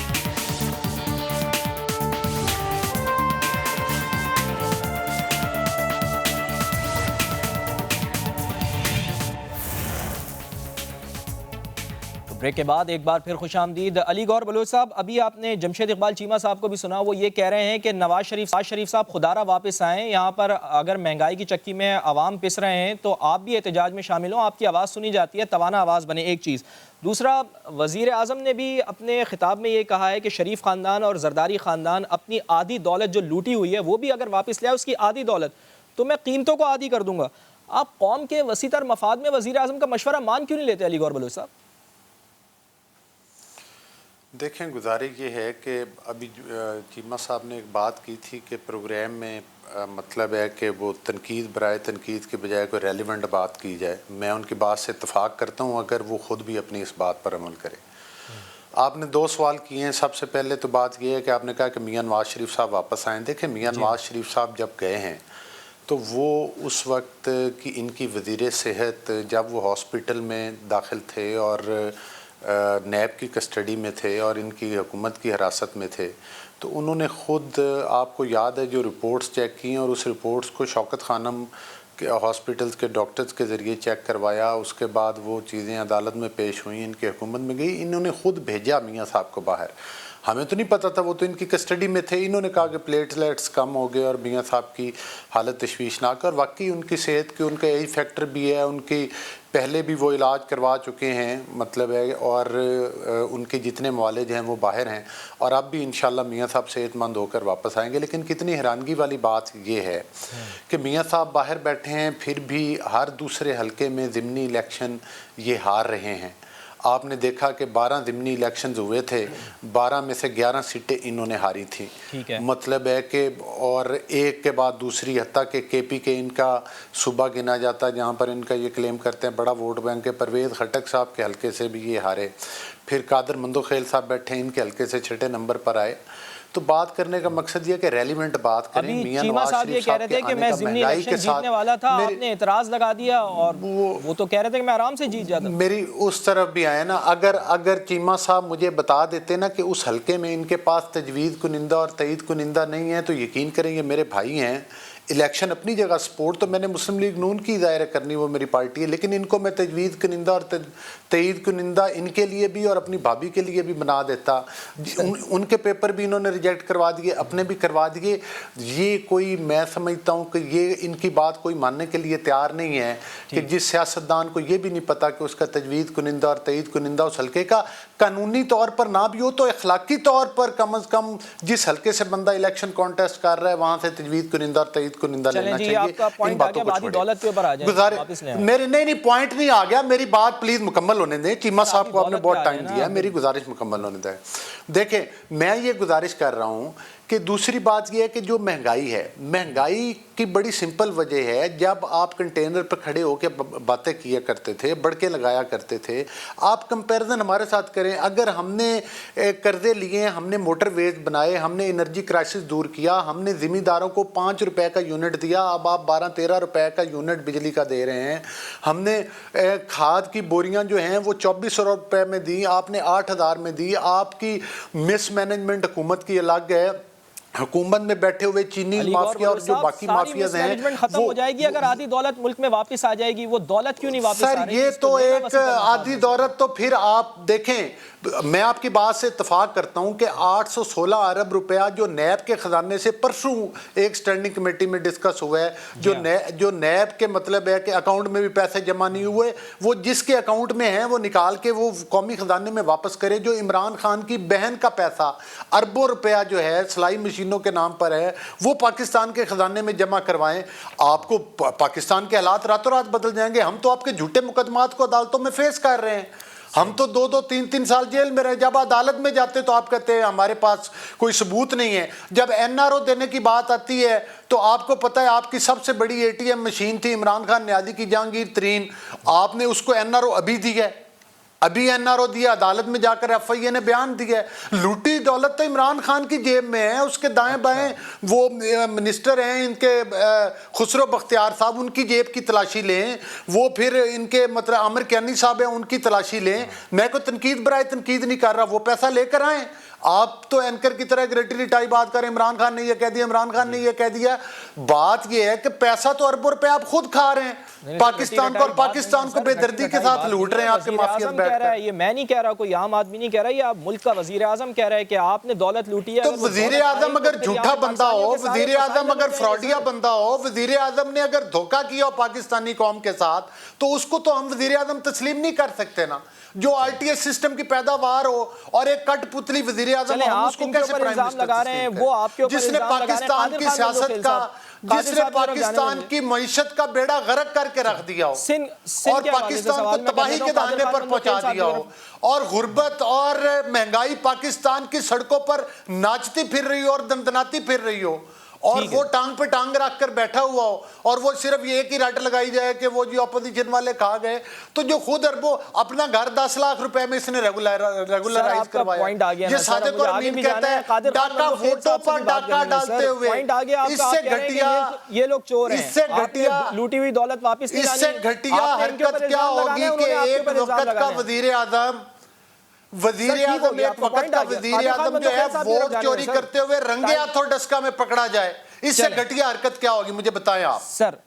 ब्रेक के बाद एक बार फिर खुशामदीद। अली गौर बलोच साहब, अभी आपने जमशेद इकबाल चीमा साहब को भी सुना, वो ये कह रहे हैं कि नवाज शरीफ साहब खुदारा वापस आएँ यहाँ पर। अगर महंगाई की चक्की में आवाम पिस रहे हैं तो आप भी एहतजाज में शामिल हो, आपकी आवाज़ सुनी जाती है, तवाना आवाज़ बने। एक चीज़। दूसरा, वज़ीर आज़म ने भी अपने खिताब में ये कहा है कि शरीफ ख़ानदान और जरदारी ख़ानदान अपनी आधी दौलत जो लूटी हुई है वो भी अगर वापस ले आए, उसकी आधी दौलत, तो मैं कीमतों को आधी कर दूँगा। आप कौम के वसीतर मफाद में वज़ीर आज़म का मशवरा मान क्यों नहीं लेते अली गौर बलोच साहब? देखें, गुजारिश ये है कि अभी चीमा साहब ने एक बात की थी कि प्रोग्राम में मतलब है कि वो तनकीद बराए तनकीद के बजाय कोई रेलिवेंट बात की जाए। मैं उनकी बात से इत्तफाक करता हूँ अगर वो ख़ुद भी अपनी इस बात पर अमल करे। आपने दो सवाल किए हैं। सबसे पहले तो बात यह है कि आपने कहा कि मियां नवाज शरीफ साहब वापस आएँ। देखें, मियां नवाज शरीफ साहब जब गए हैं तो वो उस वक्त की इनकी वज़ीर सेहत जब वो हॉस्पिटल में दाखिल थे और नैब की कस्टडी में थे और इनकी हुकूमत की हिरासत में थे, तो उन्होंने ख़ुद, आपको याद है, जो रिपोर्ट्स चेक की और उस रिपोर्ट्स को शौकत खानम के हॉस्पिटल्स के डॉक्टर्स के ज़रिए चेक करवाया। उसके बाद वो चीज़ें अदालत में पेश हुई, इनकी हुकूमत में गई। इन्होंने ख़ुद भेजा मियाँ साहब को बाहर। हमें तो नहीं पता था, वो तो इनकी कस्टडी में थे। इन्होंने कहा कि प्लेटलेट्स कम हो गए और मियाँ साहब की हालत तशवीशनाक, और वाकई उनकी सेहत के उनका एज फैक्टर भी है, उनकी पहले भी वो इलाज करवा चुके हैं मतलब है, और उनके जितने मुआलिज हैं वो बाहर हैं, और अब भी इंशाल्लाह मियाँ साहब सेहतमंद होकर वापस आएंगे। लेकिन कितनी हैरानगी वाली बात ये है कि मियाँ साहब बाहर बैठे हैं, फिर भी हर दूसरे हलके में ज़िमनी इलेक्शन ये हार रहे हैं। आपने देखा कि 12 ज़िमनी इलेक्शंस हुए थे, 12 में से 11 सीटें इन्होंने हारी थी। मतलब है कि और एक के बाद दूसरी, हत्ता कि केपी के इनका सूबा गिना जाता है जहाँ पर इनका ये क्लेम करते हैं बड़ा वोट बैंक है। परवेज़ खटक साहब के हलके से भी ये हारे। फिर कादर मंदोखेल साहब बैठे, इनके हलके से 6 नंबर पर आए। तो बात करने का मकसद ये कि रेलिवेंट बात करें। मियां नवाज शरीफ कह रहे थे कि मैं ज़िमनी इलेक्शन जीतने वाला था, आपने एतराज़ लगा दिया, और वो तो कह रहे थे कि मैं आराम से जीत जाता। मेरी उस तरफ भी आए ना, अगर चीमा साहब मुझे बता देते ना कि उस हलके में इनके पास तजवीज़ कुनिंदा और तईद कुनिंदा नहीं है, तो यकीन करेंगे मेरे भाई हैं। इलेक्शन अपनी जगह, सपोर्ट तो मैंने मुस्लिम लीग नून की ज़ाहिर करनी, वो मेरी पार्टी है, लेकिन इनको मैं तजवीज़ कुनिंदा और तईद कुनिंदा इनके लिए भी और अपनी भाभी के लिए भी बना देता। उनके पेपर भी इन्होंने रिजेक्ट करवा दिए, अपने भी करवा दिए। ये कोई, मैं समझता हूँ कि ये इनकी बात कोई मानने के लिए तैयार नहीं है कि जिस सियासतदान को ये भी नहीं पता कि उसका तजवीज़ कुनिंदा और तईद कुनिंदा उस हल्के का कानूनी तौर पर ना भी हो तो अखलाकी तौर पर कम अज़ कम जिस हल्के से बंदा इलेक्शन कॉन्टेस्ट कर रहा है वहाँ से तजवीज़ कुनिंदा और तईद कुनिंदा लेना चाहिए। इन बातों को छोड़िए। गुजारिश मेरे नहीं पॉइंट नहीं आ गया, मेरी बात प्लीज मुकम्मल होने दें। चीमा साहब को आपने बहुत टाइम दिया, मेरी गुजारिश मुकम्मल होने दें। देखें, मैं ये गुजारिश कर रहा हूँ कि दूसरी बात यह है कि जो महंगाई है, महंगाई की बड़ी सिंपल वजह है, जब आप कंटेनर पर खड़े होकर बातें किया करते थे, बढ़के लगाया करते थे। आप कंपैरिजन हमारे साथ करें, अगर हमने कर्जे लिए, हमने मोटरवेज बनाए, हमने एनर्जी क्राइसिस दूर किया, हमने ज़िमींदारों को 5 रुपए का यूनिट दिया, अब आप 12-13 रुपए का यूनिट बिजली का दे रहे हैं। हमने खाद की बोरियां जो हैं वो 2400 रुपए में दी, आपने 8000 में दी। आपकी मिसमैनेजमेंट हुकूमत की अलग है, हुकूमत में बैठे हुए चीनी माफिया और जो बाकी माफियाज हैं खत्म हो जाएगी अगर आधी दौलत मुल्क में वापस आ जाएगी। वो दौलत क्यों नहीं वापस आ रही? ये तो एक आधी दौलत, तो फिर आप देखें, मैं आपकी बात से इत्तफाक करता हूं कि 816 अरब रुपया जो नैब के खजाने से परसों एक स्टैंडिंग कमेटी में डिस्कस हुआ है, जो नैब के मतलब है कि अकाउंट में भी पैसे जमा नहीं हुए, वो जिसके अकाउंट में है वो निकाल के वो कौमी खजाने में वापस करे। जो इमरान खान की बहन का पैसा अरबों रुपया जो है सिलाई मशीनों के नाम पर है, वो पाकिस्तान के खजाने में जमा करवाएं। आपको पाकिस्तान के हालात रातों रात बदल जाएंगे। हम तो आपके झूठे मुकदमात को अदालतों में फेस कर रहे हैं। हम तो 2-2, 3-3 साल जेल में रहे। जब अदालत में जाते तो आप कहते हैं हमारे पास कोई सबूत नहीं है। जब एनआरओ देने की बात आती है तो आपको पता है आपकी सबसे बड़ी एटीएम मशीन थी इमरान खान न्याजी की जहांगीर तरीन, आपने उसको एनआरओ अभी दी है, अभी एनआरओ दिया, अदालत में जाकर एफआईए ने बयान दिया है। लूटी दौलत तो इमरान खान की जेब में है, उसके दाएं बाएं वो मिनिस्टर हैं इनके, खुसरो बख्तियार साहब, उनकी जेब की तलाशी लें, वो फिर इनके मतलब आमिर कैनी साहब हैं उनकी तलाशी लें। मैं कोई तनकीद बराए तनकीद नहीं कर रहा, वो पैसा लेकर आए। आप तो एंकर की तरह ग्रेटरी टाइप बात करें, इमरान खान ने ये कह दिया, इमरान खान ने ये कह दिया। बात ये है कि पैसा तो अरबों रुपए आप खुद खा रहे हैं पाकिस्तान को, और पाकिस्तान को बेदर्दी के साथ लूट रहे हैं आपके माफिया बैठकर। ये मैं नहीं कह रहा, कोई आम आदमी नहीं कह रहा, ये आप मुल्क का वजीर आजम कह रहा है कि आपने दौलत लूटी है। तो वजीर आजम अगर झूठा बंदा हो, वजीर आजम अगर फ्रॉडिया बंदा हो, वजीर आजम ने अगर धोखा किया हो पाकिस्तानी कौम के साथ, तो उसको तो हम वजीर आजम तस्लीम नहीं कर सकते ना। जो आरटीएस सिस्टम की पैदावार हो और एक कठपुतली वजीर आजम, हम उसको कैसे प्राइम मिनिस्टर लगा रहे हैं? वो आपके ऊपर जिसने पाकिस्तान की सियासत का, जिसने पाकिस्तान की मईशत का बेड़ा गर्क करके रख दिया हो और पाकिस्तान को तबाही के दाने पर पहुंचा दिया हो, और गुर्बत और महंगाई पाकिस्तान की सड़कों पर नाचती फिर रही हो और दंदनाती फिर रही हो, और वो टांग पे टांग रख कर बैठा हुआ हो, और वो सिर्फ ये एक ही रट लगाई जाए कि वो जो अपोजिशन वाले खा गए, तो जो खुद अरबों अपना घर 10 लाख रुपए में इसने रेगुलराइज करवाया। ये सादिक और अमीन कहते हैं डाका वोटों पर डाका डालते हुए, इससे घटिया, ये लोग चोर हैं, इससे घटिया लूटी हुई दौलत वापस, इससे घटिया हरकत क्या होगी कि एक वक्त का वजीर आजम, वजीर आजम एक वक्त का वजीर आजम जो है वोट चोरी करते हुए रंगे हाथों डस्का में पकड़ा जाए, इससे घटिया हरकत क्या होगी मुझे बताएं आप। सर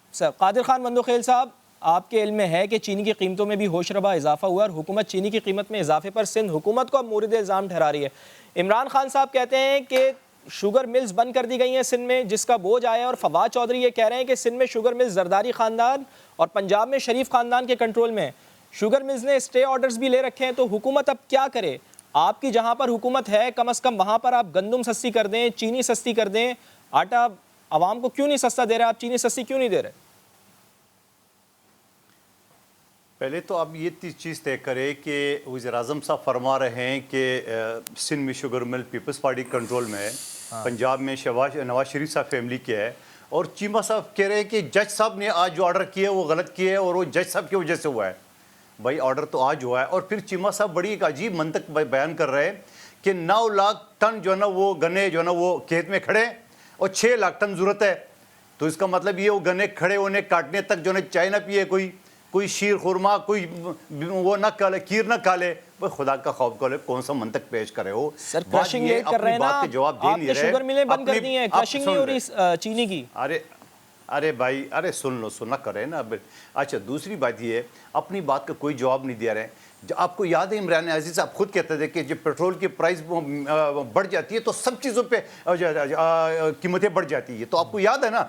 कादिर खान मंदोखेल साहब, आपके इल्म में है कि चीनी की कीमतों में भी होशरबा इजाफा हुआ और हुकूमत चीनी की कीमत में इजाफे पर सिंध हुकूमत को अब मोरिद इल्ज़ाम ठहरा रही है। इमरान खान साहब कहते हैं कि शुगर मिल्स बंद कर दी गई हैं सिंध में, जिसका बोझ आया, और फवाद चौधरी ये कह रहे हैं कि सिंध में शुगर मिल्स जरदारी खानदान और पंजाब में शरीफ खानदान के कंट्रोल में। शुगर मिल्स ने स्टे ऑर्डर्स भी ले रखे हैं, तो हुकूमत अब क्या करे? आपकी जहां पर हुकूमत है कम से कम वहां पर आप गंदम सस्ती कर दें, चीनी सस्ती कर दें, आटा आवाम को क्यों नहीं सस्ता दे रहे, आप चीनी सस्ती क्यों नहीं दे रहे? पहले तो आप ये चीज़ तय करें कि वज़ीर-ए-आज़म साहब फरमा रहे हैं कि सिंध में sugar mill Peoples Party control में है, पंजाब में नवाज शरीफ साहब फैमिली के है, और चीमा साहब कह रहे हैं कि जज साहब ने आज जो ऑर्डर किया है वो गलत किया है और वो जज साहब की वजह से हुआ है। भाई ऑर्डर तो आज हुआ है। और फिर चीमा साहब बड़ी एक अजीब मंतक बयान कर रहे हैं कि 9 लाख टन जो है ना वो गन्ने जो है ना वो खेत में खड़े और 6 लाख टन ज़रूरत है। तो इसका मतलब ये वो गन्ने खड़े होने काटने तक जो है चाय ना पिए, कोई शीर खुरमा, कोई वो ना काले, खीर ना काले। भाई खुदा का खौफ करे, कौन सा मंतक पेश करे हो? सर क्रशिंग लेट कर रहे हैं ना, जवाब दे नहीं रहे। शुगर मिलें बंद कर दी हैं, क्रशिंग नहीं हो रही चीनी की। अरे भाई, अरे सुनना करे ना। अच्छा, दूसरी बात ये है, अपनी बात का कोई जवाब नहीं दे रहे हैं। आपको याद है इमरान अजीज साहब खुद कहते थे कि जब पेट्रोल की प्राइस बढ़ जाती है तो सब चीज़ों पे कीमतें बढ़ जाती है, तो आपको याद है ना?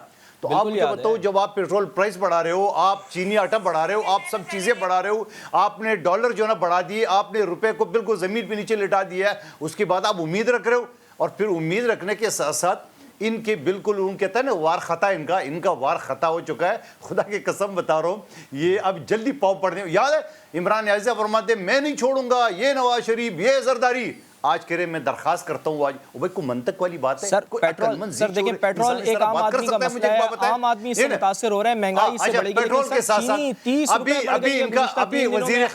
तो आप मुझे बताओ, जब आप पेट्रोल प्राइस बढ़ा रहे हो, आप चीनी आटा बढ़ा रहे हो, आप सब चीज़ें बढ़ा रहे हो, आपने डॉलर जो ना बढ़ा दिए, आपने रुपए को बिल्कुल ज़मीन पे नीचे लिटा दिया है, उसके बाद आप उम्मीद रख रहे हो। और फिर उम्मीद रखने के साथ साथ इनके बिल्कुल उन कहता है ना वार खता, इनका वार खता हो चुका है। खुदा की कसम बता रहा हूँ, ये अब जल्दी पाँव पड़ने। याद है इमरान अजीज फरमाते मैं नहीं छोड़ूंगा, ये नवाज शरीफ, ये जरदारी। आज कह रहे मैं दरखास्त करता हूँ आज। भाई कोई मंतक वाली बात है? सर पेट्रोल, सर देखिए पेट्रोल एक आम आदमी का मसला है, आम आदमी इससे मुतासिर हो रहे हैं, महंगाई से बढ़ेगी। पेट्रोल के साथ साथ अभी वजीर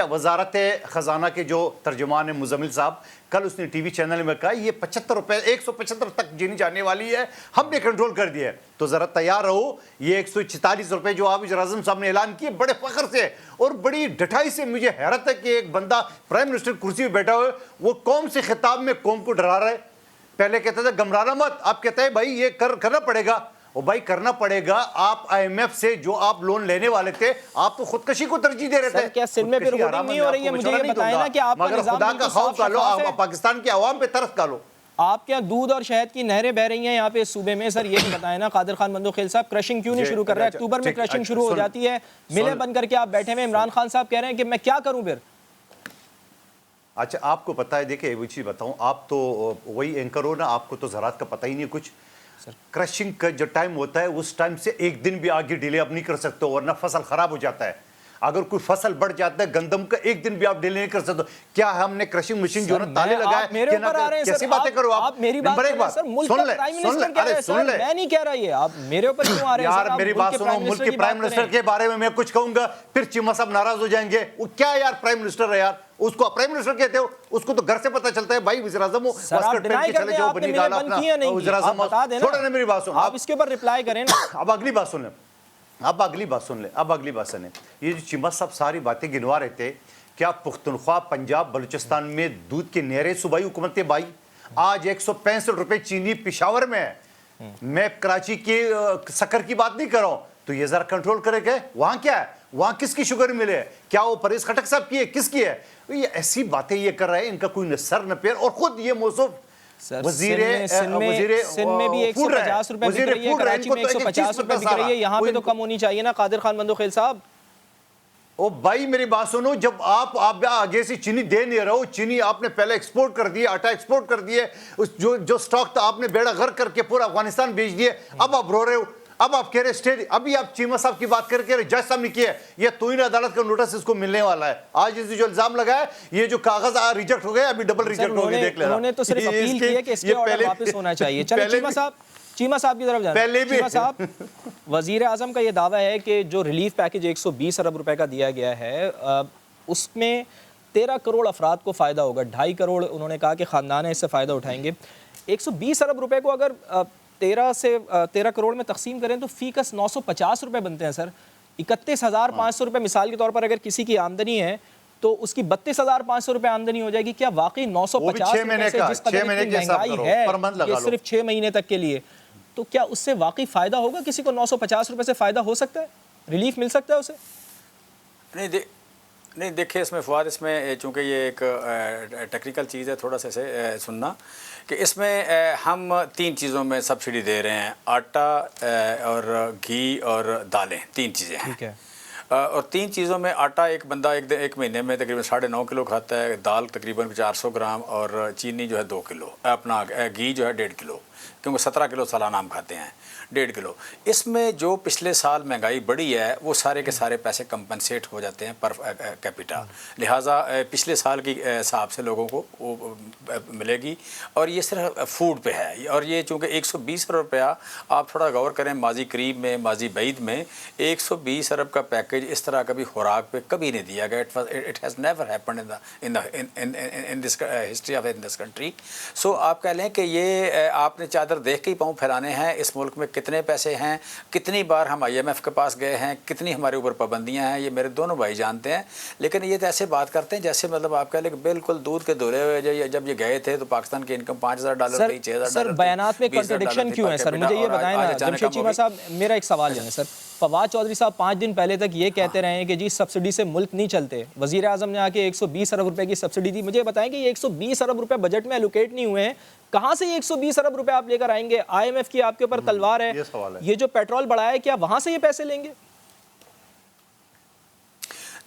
वजारत खजाना के जो तर्जुमान है मुजम्मिल साहब, कल उसने टीवी चैनल में कहा ये 75 रुपए 175 तक चीनी जाने वाली है, हमने कंट्रोल कर दिया है। तो जरा तैयार रहो, ये 144 रुपए जो आप वज़ीर-ए-आज़म साहब ने ऐलान किए बड़े फख्र से और बड़ी ढटाई से। मुझे हैरत है कि एक बंदा प्राइम मिनिस्टर कुर्सी पर बैठा हुआ है, वो कौम से खिताब में कौम को डरा रहा है। पहले कहता था घबराना मत, आप कहते हैं भाई ये करना पड़ेगा। और भाई करना पड़ेगा। आप IMF से जो आप लोन लेने वाले थे, आप तो खुदकशी को तरजीह दे रहे थे। क्या सिंध में भी रिपोर्टिंग नहीं हो रही है? मुझे ये बताएं ना कि आप मगर खुदा का खौफ का लो, पाकिस्तान के अवाम पे तरस का लो। आपके यहाँ दूध और शहद की नहरें बह रही हैं यहाँ पे इस सूबे में। सर ये भी बताएं ना, कादिर खान मंदोखेल साहब, क्रशिंग क्यों नहीं शुरू कर रहे हैं? अक्टूबर में क्रशिंग शुरू हो जाती है, मिलें बंद करके आप बैठे हुए। इमरान खान साहब कह रहे हैं कि मैं क्या करूं फिर? अच्छा, आपको पता है, देखिए वो चीज़ बताऊं, आप तो वही एंकर हो ना, आपको तो ज़रात का पता ही नहीं कुछ। क्रशिंग का जो टाइम होता है उस टाइम से एक दिन भी आगे डिले आप नहीं कर सकते हो, वरना फसल खराब हो जाता है। अगर कोई फसल बढ़ जाता है गंदम का, एक दिन भी आप डिले नहीं कर सकते। क्या हमने क्रशिंग मशीन जो है ताले लगाए? मेरे ऊपर आ रहे हैं कैसी सर, बातें करो आप? मेरी बात नंबर एक बात सर, मुल्क सुन का ले, प्राइम सुन मिनिस्टर ले, कह रहे अरे हैं सुन सर, ले मैं नहीं कह रहा ये, आप मेरे ऊपर क्यों आ रहे हैं यार? सर? आप मेरी मुल्क बात के सुनो, प्राइम मुल्क मिनिस्टर के की प्राइम बात मिनिस्टर करें। के बारे में मैं कुछ कहूंगा फिर चीमा साहब नाराज हो जाएंगे। वो क्या यार प्राइम मिनिस्टर है यार, उसको प्राइम मिनिस्टर कहते हो? उसको तो घर से पता चलता है भाई वज़ीर-ए-आज़म सर आप डिनाई करते हैं, आपने मेरे बंद किया नहीं की, आप बता देना। छोड़ो ना मेरी बात सुन, आप इसके ऊपर रिप्लाई करें ना। अब अगली बात सुन ले, अब अगली बात सुन ले, अब अगली बात सुने। ये जो चीमा साहब सारी बातें गिनवा रहे थे, क्या पुख्तनख्वा पंजाब बलूचिस्तान में दूध के नहरें सूबाई हुकूमतें भाई? आज 165 रुपए चीनी पिशावर में है। मैं कराची के शक्कर की बात नहीं कर रहा हूं, तो ये जरा कंट्रोल करे गए। वहां क्या है, वहां किसकी शुगर मिले है? क्या वो परेश खटक साहब की है, किसकी है? ये ऐसी बातें ये कर रहे हैं, इनका कोई न सर न पैर। और खुद ये मौसूफ सिंध में भी 150 रुपए बिक रही है, कराची में 150 रुपए बिक रही है, यहाँ पे तो कम होनी चाहिए ना कादिर खान बंदोखेल साहब? ओ भाई मेरी बात सुनो, जब आप आगे से चीनी दे नहीं रहे हो, चीनी आपने पहले एक्सपोर्ट कर दिए, आटा एक्सपोर्ट कर दिए, उस जो स्टॉक था आपने बेड़ा गर्क करके पूरा अफगानिस्तान भेज दिए। अब आप रो रहे हो, अब आप कह रहे स्टेट। अभी आप चीमा साहब की बात करके जज साहब ने किया है, ये तोइन अदालत का नोटिस इसको मिलने वाला है। आज इस जो इल्जाम लगा है, ये जो कागज रिजेक्ट हो गए, अभी डबल रिजेक्ट हो गए, देख लेना। उन्होंने तो सिर्फ अपील की है कि इसके ऑर्डर वापस होना चाहिए। चलो चीमा साहब की तरफ जाए। पहले भी चीमा साहब, वजीर आजम का ये दावा है कि जो रिलीफ पैकेज 120 अरब रुपए का दिया गया है, उसमें 13 करोड़ अफराद को फ़ायदा होगा। 2.5 करोड़ उन्होंने कहा कि ख़ानदान इससे फ़ायदा उठाएंगे। 120 अरब रुपए को अगर 13 करोड़ में तकसीम करें तो फीकस 950 रुपए बनते हैं सर। 31,500 रुपए मिसाल के तौर पर अगर किसी की आमदनी है तो उसकी 32,500 रुपए आमदनी हो जाएगी। क्या वाकई 950 रुपए से जिस कदर महंगाई है ये सिर्फ 6 महीने तक के लिए, तो क्या उससे वाकई फ़ायदा होगा? किसी को 950 रुपए से फ़ायदा हो सकता है? रिलीफ मिल सकता है उसे? नहीं देखिए, इसमें फवाद, इसमें चूँकि ये एक टेक्निकल चीज़ है, थोड़ा सा इसे सुनना कि इसमें हम 3 चीज़ों में सब्सिडी दे रहे हैं, आटा और घी और दालें, 3 चीज़ें हैं। ठीक है। और 3 चीज़ों में आटा एक बंदा एक महीने में तकरीबन 9.5 किलो खाता है, दाल तकरीबन 400 ग्राम और चीनी जो है 2 किलो, अपना घी जो है 1.5 किलो, क्योंकि 17 किलो सालाना हम खाते हैं, 1.5 किलो। इसमें जो पिछले साल महंगाई बढ़ी है वो सारे के सारे पैसे कंपनसेट हो जाते हैं पर कैपिटा, लिहाजा पिछले साल की हिसाब से लोगों को वो मिलेगी। और ये सिर्फ फूड पे है। और ये चूँकि 120 अरब रुपया, आप थोड़ा गौर करें, माजी करीब में, माजी बैद में 120 अरब का पैकेज इस तरह कभी खुराक पे कभी नहीं दिया गया। It has never happened in this history of in this country. So आप कह लें कि ये आपने चादर देख के ही पाँव फैलाने हैं। इस मुल्क में कितने पैसे हैं, कितनी बार हम IMF के पास गए हैं, कितनी हमारे ऊपर पाबंदियां हैं, ये मेरे दोनों भाई जानते हैं। लेकिन ये तो ऐसे बात करते हैं जैसे मतलब आप कह लें कि बिल्कुल दूध के धुले हुए। जब ये गए थे तो पाकिस्तान की इनकम $5,000 थी, 6,000 सर बयानात में कॉन्ट्रडिक्शन क्यों है सर? मुझे ये बताएं ना जमशेद चीमा साहब, मेरा एक सवाल है सर। फवाद चौधरी साहब 5 दिन पहले तक ये कहते रहे हैं कि जी सब्सिडी से मुल्क नहीं चलते। वज़ीर आज़म ने आके 120 अरब रुपए की सब्सिडी दी। मुझे बताएं कि ये 120 अरब रुपए बजट में एलोकेट नहीं हुए हैं, कहाँ से ये 120 अरब रुपए आप लेकर आएंगे? IMF की आपके ऊपर तलवार है, ये जो पेट्रोल बढ़ाया है क्या वहाँ से ये पैसे लेंगे?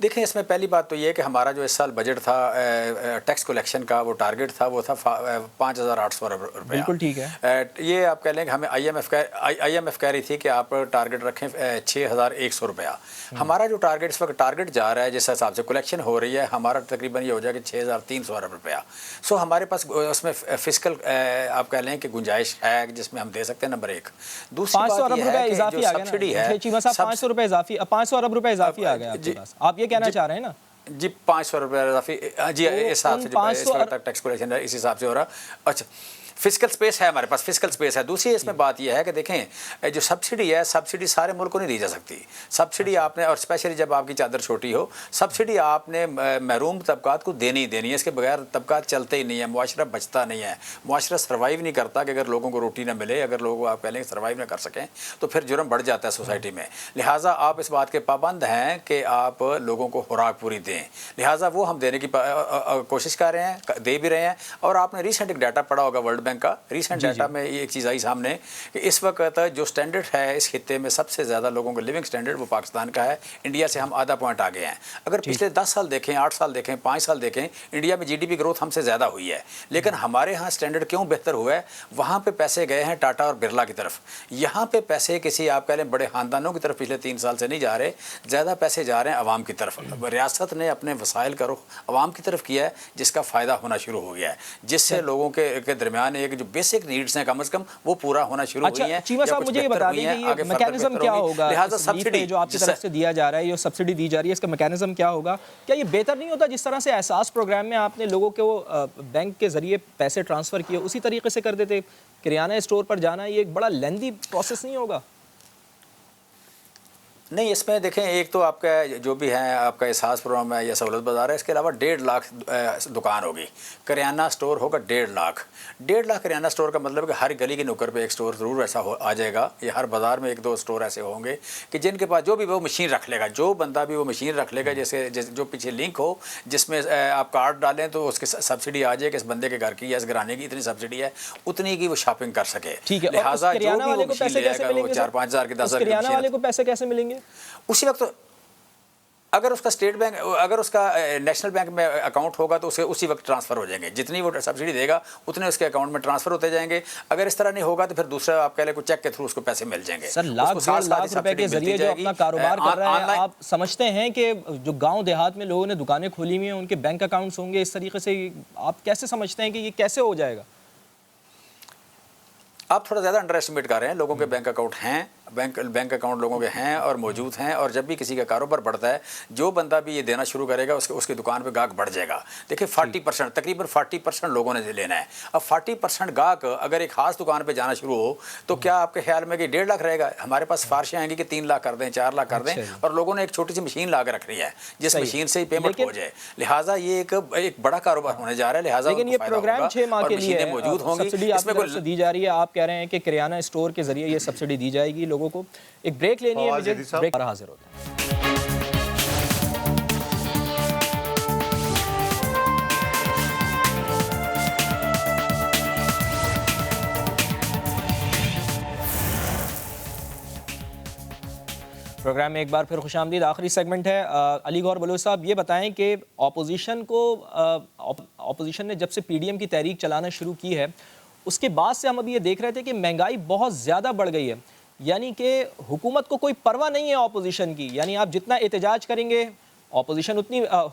देखें, इसमें पहली बात तो ये है कि हमारा जो इस साल बजट था टैक्स कलेक्शन का, वो टारगेट था, वो था 5,800 अरब रुपया। बिल्कुल ठीक है। ये आप कह लें कि हमें IMF कह रही थी कि आप टारगेट रखें 6,100 रुपया। हमारा जो टारगेट इस वक्त टारगेट जा रहा है, जिस हिसाब से कलेक्शन हो रही है, हमारा तकरीबन ये हो जाएगा 6,300 अरब रुपया। सो हमारे पास उसमें फिजिकल आप कह लें कि गुंजाइश है जिसमें हम दे सकते हैं। नंबर 1। दूसरी बात ये है कि जो सब्सिडी है, 500 रुपए इजाफी, 500 अरब रुपए इजाफी आ गया आपके पास, आप ये कहना चाह रहे हैं ना? जी 500 रुपये इजाफी जी, इस हिसाब से जो इस वक्त तक टैक्स कलेक्शन इस हिसाब से हो रहा। अच्छा, फिजिकल स्पेस है हमारे पास, फिजिकल स्पेस है। दूसरी इसमें बात यह है कि देखें, जो सब्सिडी है, सब्सिडी सारे मुल्क को नहीं दी जा सकती। सब्सिडी आपने, और स्पेशली जब आपकी चादर छोटी हो, सब्सिडी आपने महरूम तबकात को देनी ही देनी है। इसके बगैर तबकात चलते ही नहीं है, मुआशरा बचता नहीं है, मुआशरा सर्वाइव नहीं करता। कि अगर लोगों को रोटी ना मिले, अगर लोग आप कह लें सर्वाइव ना कर सकें, तो फिर जुर्म बढ़ जाता है सोसाइटी में। लिहाजा आप इस बात के पाबंद हैं कि आप लोगों को खुराक पूरी दें। लिहाजा वो हम देने की कोशिश कर रहे हैं, दे भी रहे हैं। और आपने रिसेंट एक डाटा पढ़ा होगा वर्ल्ड बैंक का रिसेंट डाटा में ये एक चीज़ आई सामने कि इस वक्त जो स्टैंडर्ड है इस खित्ते में सबसे ज़्यादा लोगों का लिविंग स्टैंडर्ड वो पाकिस्तान का है। इंडिया से हम आधा पॉइंट आगे हैं। अगर पिछले 10 साल देखें, 8 साल देखें, 5 साल देखें, इंडिया में GDP ग्रोथ हमसे ज़्यादा हुई है, लेकिन हमारे यहाँ स्टैंडर्ड क्यों बेहतर हुआ है? वहाँ पे पैसे गए हैं टाटा और बिरला की तरफ, यहाँ पे पैसे किसी आप कह लें बड़े ख़ानदानों की तरफ पिछले 3 साल से नहीं जा रहे, ज़्यादा पैसे जा रहे हैं आवाम की तरफ। रियासत ने अपने वसाइल का रुख आवाम की तरफ किया है, जिसका फ़ायदा होना शुरू हो गया है, जिससे लोगों के दरमियान एक जो बेसिक नीड्स हैं कम से कम वो पूरा होना शुरू हुई है। चीमा साहब मुझे ये बता दें कि ये मैकेनिज्म क्या होगा, लिहाजा सब्सिडी जो आपकी तरफ से दिया जा रहा है, ये सब्सिडी दी जा रही है, इसका मैकेनिज्म क्या होगा? क्या ये बेहतर नहीं होता जिस तरह से एहसास प्रोग्राम में आपने लोगों के वो बैंक के जरिए पैसे ट्रांसफ़र किए उसी तरीके से कर देते? किराना स्टोर पर जाना ये एक बड़ा लेंदी प्रोसेस नहीं होगा? नहीं, इसमें देखें एक तो आपका जो भी है आपका एहसास प्रोग्राम है या सहूलत बाज़ार है, इसके अलावा 1.5 लाख दुकान होगी, किराना स्टोर होगा 1.5 लाख। 1.5 लाख किराना स्टोर का मतलब है कि हर गली के नुक्कड़ पे एक स्टोर ज़रूर ऐसा आ जाएगा, या हर बाज़ार में 1-2 स्टोर ऐसे होंगे कि जिनके पास जो भी वो मशीन रख लेगा, जो बंदा भी वो मशीन रख लेगा, जैसे जो पीछे लिंक हो जिसमें आप कार्ड डालें तो उसकी सब्सिडी आ जाए कि इस बंदे के घर की या इस घराने की इतनी सब्सिडी है, उतनी की वो शॉपिंग कर सके। लिहाजा जो भी वो मशीन लेगा वो 4-5 हज़ार के 10 हज़ार किराना वाले को पैसे कैसे मिलेंगे? उसी वक्त अगर उसका स्टेट बैंक, अगर उसका नेशनल बैंक में अकाउंट होगा तो उसे उसी वक्त ट्रांसफ़र हो जाएंगे, जितनी वो सब्सिडी देगा उतने उसके अकाउंट में ट्रांसफ़र होते जाएंगे। अगर इस तरह नहीं होगा तो फिर दूसरा आप कह लें कोई चेक के थ्रू उसको पैसे मिल जाएंगे। सर, लाख-1.5 लाख रुपए के जरिए जो अपना कारोबार कर रहे हैं, आप समझते हैं कि जो गाँव देहात में लोगों ने दुकानें खोली हुई हैं उनके बैंक अकाउंट्स होंगे इस तरीके से? आप कैसे समझते हैं कि ये कैसे हो जाएगा? आप थोड़ा ज़्यादा अंडर एस्टिमेट कर रहे हैं। लोगों के बैंक अकाउंट हैं, बैंक अकाउंट लोगों के हैं और मौजूद हैं, और जब भी किसी का कारोबार बढ़ता है, जो बंदा भी ये देना शुरू करेगा उसकी दुकान पे गाहक बढ़ जाएगा। देखिए 40%, तकरीबन 40% लोगों ने लेना है। अब 40% गाहक अगर एक खास दुकान पे जाना शुरू हो तो क्या आपके ख्याल में कि 1.5 लाख रहेगा? हमारे पास सिफारिशें आएंगी कि 3 लाख कर दें, 4 लाख कर दें, और लोगों ने एक छोटी सी मशीन ला कर रख रही है जिस मशीन से ही पेमेंट हो जाए। लिहाजा ये एक बड़ा कारोबार होने जा रहा है। लिहाजा लेकिन ये प्रोग्राम 6 माह के लिए मौजूद होंगी, सब्सिडी आपकी तरफ से दी जा रही है। आप कह रहे हैं कि किराना स्टोर के जरिए ये सब्सिडी दी जाएगी लोगों को। एक ब्रेक लेनी है मुझे, ब्रेक पर हाजिर होता है। प्रोग्राम में एक बार फिर खुशामदीद। आखिरी सेगमेंट है। अली गौहर बलोच साहब, ये बताएं कि ऑपोजिशन ने जब से PDM की तहरीक चलाना शुरू की है उसके बाद से हम अभी ये देख रहे थे कि महंगाई बहुत ज़्यादा बढ़ गई है, यानी कि हुकूमत को कोई परवाह नहीं है ऑपोजिशन की। यानी आप जितना एहतजाज करेंगे ऑपोजिशन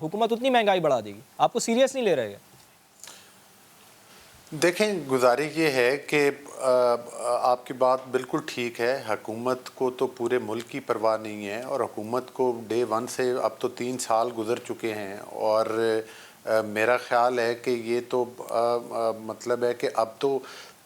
हुकूमत उतनी महंगाई बढ़ा देगी। आपको सीरियस नहीं ले रहे? देखें, गुजारिश ये है कि आपकी बात बिल्कुल ठीक है। हुकूमत को तो पूरे मुल्क की परवाह नहीं है, और हुकूमत को डे 1 से अब तो 3 साल गुजर चुके हैं, और मेरा ख्याल है कि ये तो मतलब है कि अब तो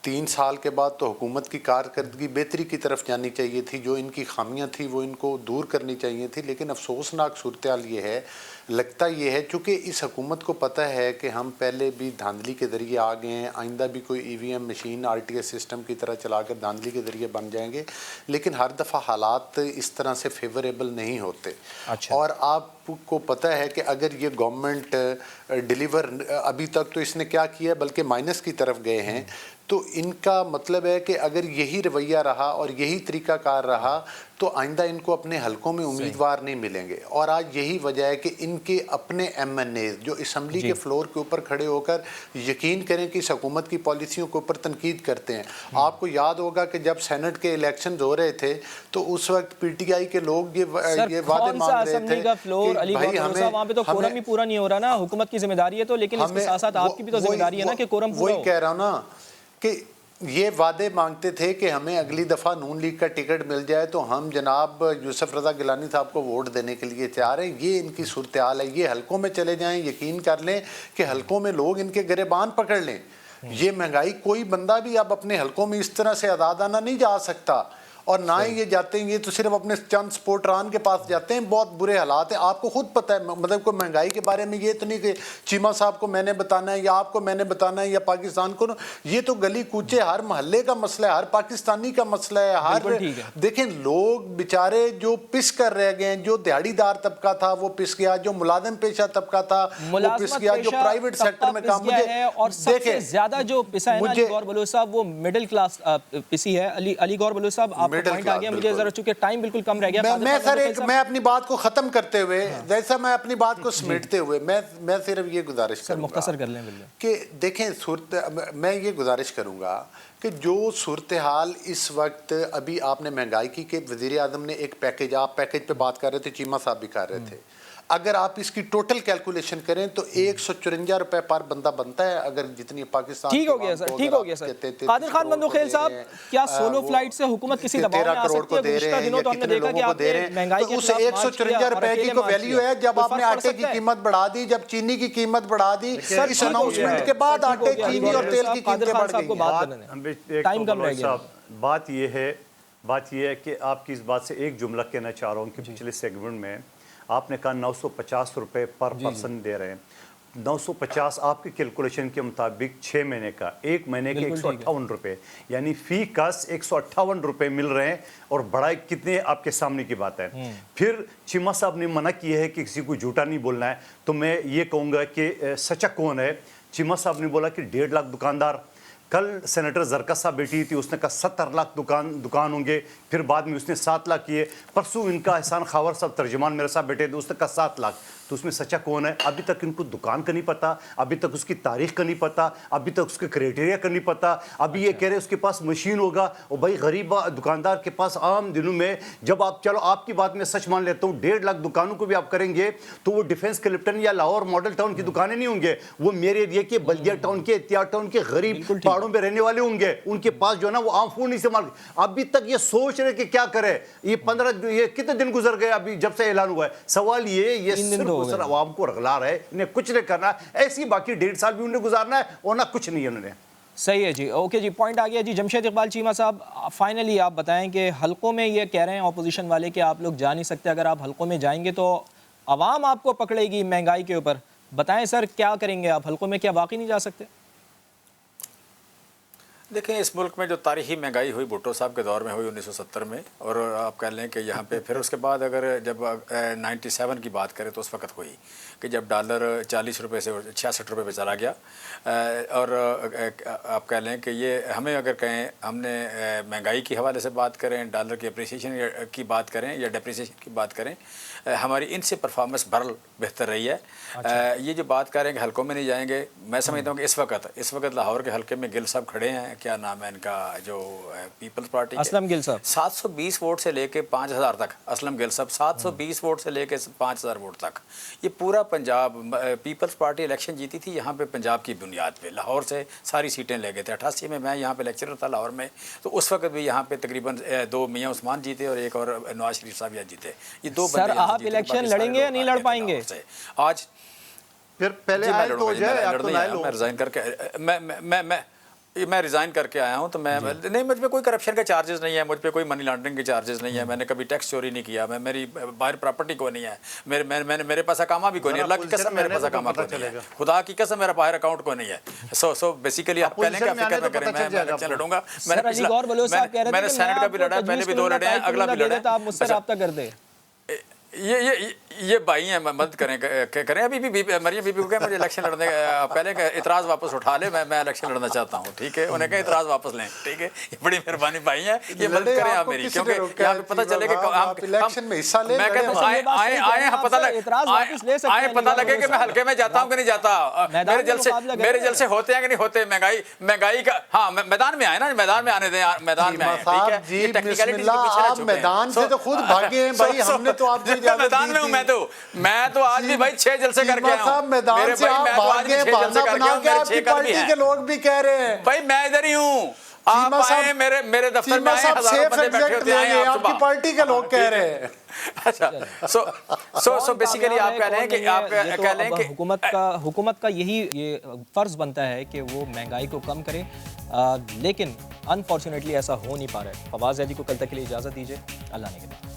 3 साल के बाद तो हुकूमत की कारकर्दगी बेहतरी की तरफ जानी चाहिए थी। जो इनकी खामियां थी वो इनको दूर करनी चाहिए थी, लेकिन अफसोसनाक सूरत-ए-हाल ये है, लगता ये है चूँकि इस हुकूमत को पता है कि हम पहले भी धांधली के ज़रिए आ गए हैं, आइंदा भी कोई EVM मशीन RTS सिस्टम की तरह चलाकर धांधली के ज़रिए बन जाएंगे, लेकिन हर दफ़ा हालात इस तरह से फेवरेबल नहीं होते। अच्छा। और आपको पता है कि अगर ये गवर्नमेंट डिलीवर, अभी तक तो इसने क्या किया बल्कि माइनस की तरफ गए हैं, तो इनका मतलब है कि अगर यही रवैया रहा और यही तरीक़ाकार रहा तो आइंदा इनको अपने हलकों में उम्मीदवार नहीं मिलेंगे। और आज यही वजह है कि इनके अपने MNAs जो असम्बली के फ्लोर के ऊपर खड़े होकर यकीन करें कि इस हुकूमत की पॉलिसियों के ऊपर तनकीद करते हैं। आपको याद होगा कि जब सेनेट के इलेक्शन हो रहे थे तो उस वक्त PTI के लोग ये वादे मांग रहे थे कि भाई हमें, वहाँ पे तो कोरम भी पूरा नहीं हो रहा ना, हुकूमत की जिम्मेदारी है तो, लेकिन इसके साथ साथ आपकी भी तो जिम्मेदारी है ना कि कोरम पूरा हो। वही कह रहा हूँ ना कि ये वादे मांगते थे कि हमें अगली दफ़ा नून लीग का टिकट मिल जाए तो हम जनाब यूसुफ रज़ा गिलानी साहब को वोट देने के लिए तैयार हैं। ये इनकी सूरत हाल है। ये हलकों में चले जाएं, यकीन कर लें कि हलकों में लोग इनके गिरेबान पकड़ लें। ये महंगाई, कोई बंदा भी अब अपने हलकों में इस तरह से आदादाना नहीं जा सकता। और ना ही ये जाते हैं, ये तो सिर्फ अपने चंद स्पोर्टरान के पास जाते हैं। बहुत बुरे हालात हैं, आपको खुद पता है। मतलब कोई महंगाई के बारे में ये तो नहीं कि चीमा साहब को मैंने बताना है या आपको मैंने बताना है या पाकिस्तान को, ये तो गली कूचे हर मोहल्ले का मसला है, हर पाकिस्तानी का मसला है। हर देखें लोग बेचारे जो पिस कर रह गए, जो दिहाड़ीदार तबका था वो पिस गया, जो मुलाजिम पेशा तबका था वो पिस गया, जो प्राइवेट सेक्टर में काम और सबसे ज्यादा जो पिसा है ना अली गौर बलूच साहब, वो मिडिल क्लास पिसी है। अली गौर बलूच साहब, आपका पॉइंट आ गया। मुझे जरा चूंकि टाइम बिल्कुल कम रह गया, मैं अपनी बात को खत्म करते हुए, जैसा मैं अपनी बात को समेटते हुए मैं सिर्फ ये गुजारिश करूंगा, मुख्तसर कर लें कि देखें मैं ये गुजारिश करूंगा कि जो सूरत हाल इस वक्त, अभी आपने महंगाई की कि वज़ीर आज़म ने एक पैकेज, आप पैकेज पे बात कर रहे थे, चीमा साहब भी कर रहे थे, अगर आप इसकी टोटल कैलकुलेशन करें तो 154 रुपए पर बंदा बनता है, अगर जितनी पाकिस्तान। ठीक हो गया सर, ठीक हो गया सर। कादिर खान बंदूखेल साहब, क्या सोलो फ्लाइट से हुकूमत किसी दबाव में आ सकती है? गुज़िश्ता दिनों तो हमने देखा कि आपने महंगाई के उस 154 रुपए की को वैल्यू है जब आपने आटे की कीमत बढ़ा दी, जब चीनी की कीमत बढ़ा दी, इस अनाउंसमेंट के बाद आटे, चीनी और तेल की कीमतें बढ़ गई। टाइम कम रह गया। बात यह है कि आपकी इस बात से एक जुमला कहना चाह रहा हूँ कि पिछले सेगमेंट में आपने कहा 950 रुपए पर पर्सन दे रहे हैं। 950 आपकी कैलकुलेशन के मुताबिक 6 महीने का, 1 महीने के 158 रुपए, यानी फी कस 158 रुपए मिल रहे हैं। और बड़ा कितने आपके सामने की बात है। फिर चीमा साहब ने मना किया है कि किसी को झूठा नहीं बोलना है, तो मैं ये कहूँगा कि सच्चा कौन है। चीमा साहब ने बोला कि 1.5 लाख दुकानदार, कल सेनेटर जरका साहब बैठी थी, उसने कहा 70 लाख दुकान होंगे, फिर बाद में उसने 7 लाख किए। परसों इनका एहसान खावर साहब तर्जमान मेरे साथ बैठे थे, उसने कहा 7 लाख। तो उसमें सच्चा कौन है? अभी तक इनको दुकान का नहीं पता, अभी तक उसकी तारीख का नहीं पता, अभी तक उसके क्राइटेरिया का नहीं पता। अभी ये कह रहे उसके पास मशीन होगा। और भाई गरीब दुकानदार के पास आम दिनों में, जब आप, चलो आपकी बात में सच मान लेता हूँ, 1.5 लाख दुकानों को भी आप करेंगे तो वो डिफेंस क्लिफ्टन या लाहौर मॉडल टाउन की दुकानें नहीं होंगे, वो मेरे एरिया के बल्दिया टाउन के, एहतियात टाउन के गरीब पहाड़ों में रहने वाले होंगे। उनके पास जो है ना वो आम फोन नहीं इस्तेमाल। अभी तक ये सोच रहे कि क्या करे। ये कितने दिन गुजर गए अभी जब से ऐलान हुआ है। सवाल ये सिर्फ आवाम को रगला रहा है, इन्हें कुछ नहीं करना। ऐसी बाकी 1.5 साल भी उन्हें गुजारना है और ना कुछ नहीं है उन्होंने। सही है जी, ओके जी, पॉइंट आ गया जी। जमशेद इकबाल चीमा साहब, फाइनली आप बताएं कि हलकों में ये कह रहे हैं ऑपोजिशन वाले कि आप लोग जा नहीं सकते, अगर आप हलकों में जाएंगे तो आवाम आपको पकड़ेगी महंगाई के ऊपर। बताएं सर क्या करेंगे आप हलकों में, क्या वाकई नहीं जा सकते? देखें, इस मुल्क में जो तारीखी महंगाई हुई भुट्टो साहब के दौर में हुई 1970 में, और आप कह लें कि यहाँ पे फिर उसके बाद अगर जब 97 की बात करें तो उस वक्त हुई कि जब डॉलर 40 रुपये से 66 रुपये पे चला गया। और आप कह लें कि ये हमें अगर कहें, हमने महंगाई के हवाले से बात करें, डॉलर की अप्रिसिएशन की बात करें या डेप्रिसिएशन की बात करें, हमारी इनसे परफॉर्मेंस भरल बेहतर रही है। ये जो बात कर रहे हैं कि हलकों में नहीं जाएंगे, मैं समझता हूँ कि इस वक्त लाहौर के हलके में गिल साहब खड़े हैं, क्या नाम है इनका, जो पीपल्स पार्टी, असलम गिल साहब, 720 वोट से लेके 5000 तक। असलम गिल साहब 720 वोट से लेके 5000 वोट तक। ये पूरा पंजाब, पीपल्स पार्टी इलेक्शन जीती थी यहाँ पे पंजाब की बुनियाद पे, लाहौर से सारी सीटें ले गए थे। 88 में मैं यहाँ पे लेक्चरर था लाहौर में, तो उस वक्त भी यहाँ पे तकरीबन 2 मियाँ उस्मान जीते और एक और नवाज शरीफ साहब यहाँ जीते। ये 2 सर आप इलेक्शन लड़ेंगे या नहीं लड़ पाएंगे? आज फिर पहले आए तो मैं रिजाइन करके मैं रिज़ाइन करके आया हूँ, तो मैं नहीं, मुझ पे कोई करप्शन के चार्जेस नहीं है, मुझ पे कोई मनी लॉन्ड्रिंग के चार्जेस नहीं है, मैंने कभी टैक्स चोरी नहीं किया, मैं मेरी बाहर प्रॉपर्टी को नहीं है, मेरे पास अकामा भी कोई नहीं, अल्लाह की कसम मेरे पास अकामा को नहीं है, खुदा की कसम मेरा बाहर अकाउंट को नहीं है। सो बेसिकली आप कह लें कि फिक्र में करें, मैं इलेक्शन लड़ूंगा। मैंने सेनेट का भी लड़ा, पहले भी 2 लड़े हैं, अगला भी लड़े। आप मुझसे राब्ता कर दें। ये भाई हैं, मदद करें। अभी भी मरियम बीबी को कहें मुझे इलेक्शन लड़ने, कह लें कि इतराज़ वापस उठा ले, मैं इलेक्शन लड़ना चाहता हूँ, ठीक है। उन्हें कहें इतराज़ वापस लें, ठीक है। ये बड़ी मेहरबानी भाई हैं, ये मदद करें आप मेरी, क्योंकि यहाँ पे पता चले कि मैं कहता हूँ आए पता लगे कि मैं हल्के में जाता हूँ कि नहीं जाता, मेरे जलसे होते हैं कि नहीं होते। महंगाई का, हाँ, मैदान में आए ना, मैदान में आने दें, मैदान में आए, ठीक है। टेक्निकलिटी मैदान से तो खुद भागे हैं भाई, हमने तो आपसे मैदान में हूँ। मैं तो आज भी भाई 6 जलसे करके आया हूँ। मैदान से आप भागे, बहाना बना के आपकी पार्टी के लोग भी कह रहे हैं भाई मैं इधर ही हूँ। आप आए मेरे दफ्तर में आए, हजारों बंदे बैठे होते हैं, आपकी पार्टी के लोग कह रहे हैं। अच्छा, सो बेसिकली आप कह रहे हैं कि आप कह रहे हैं कि हुकूमत का यही ये फर्ज बनता है कि वो महंगाई को कम करे, लेकिन अनफॉर्चुनेटली ऐसा हो नहीं पा रहा है। फवाद ज़ैदी को कल तक के लिए इजाज़त दीजिए, अल्लाह ने के बाद।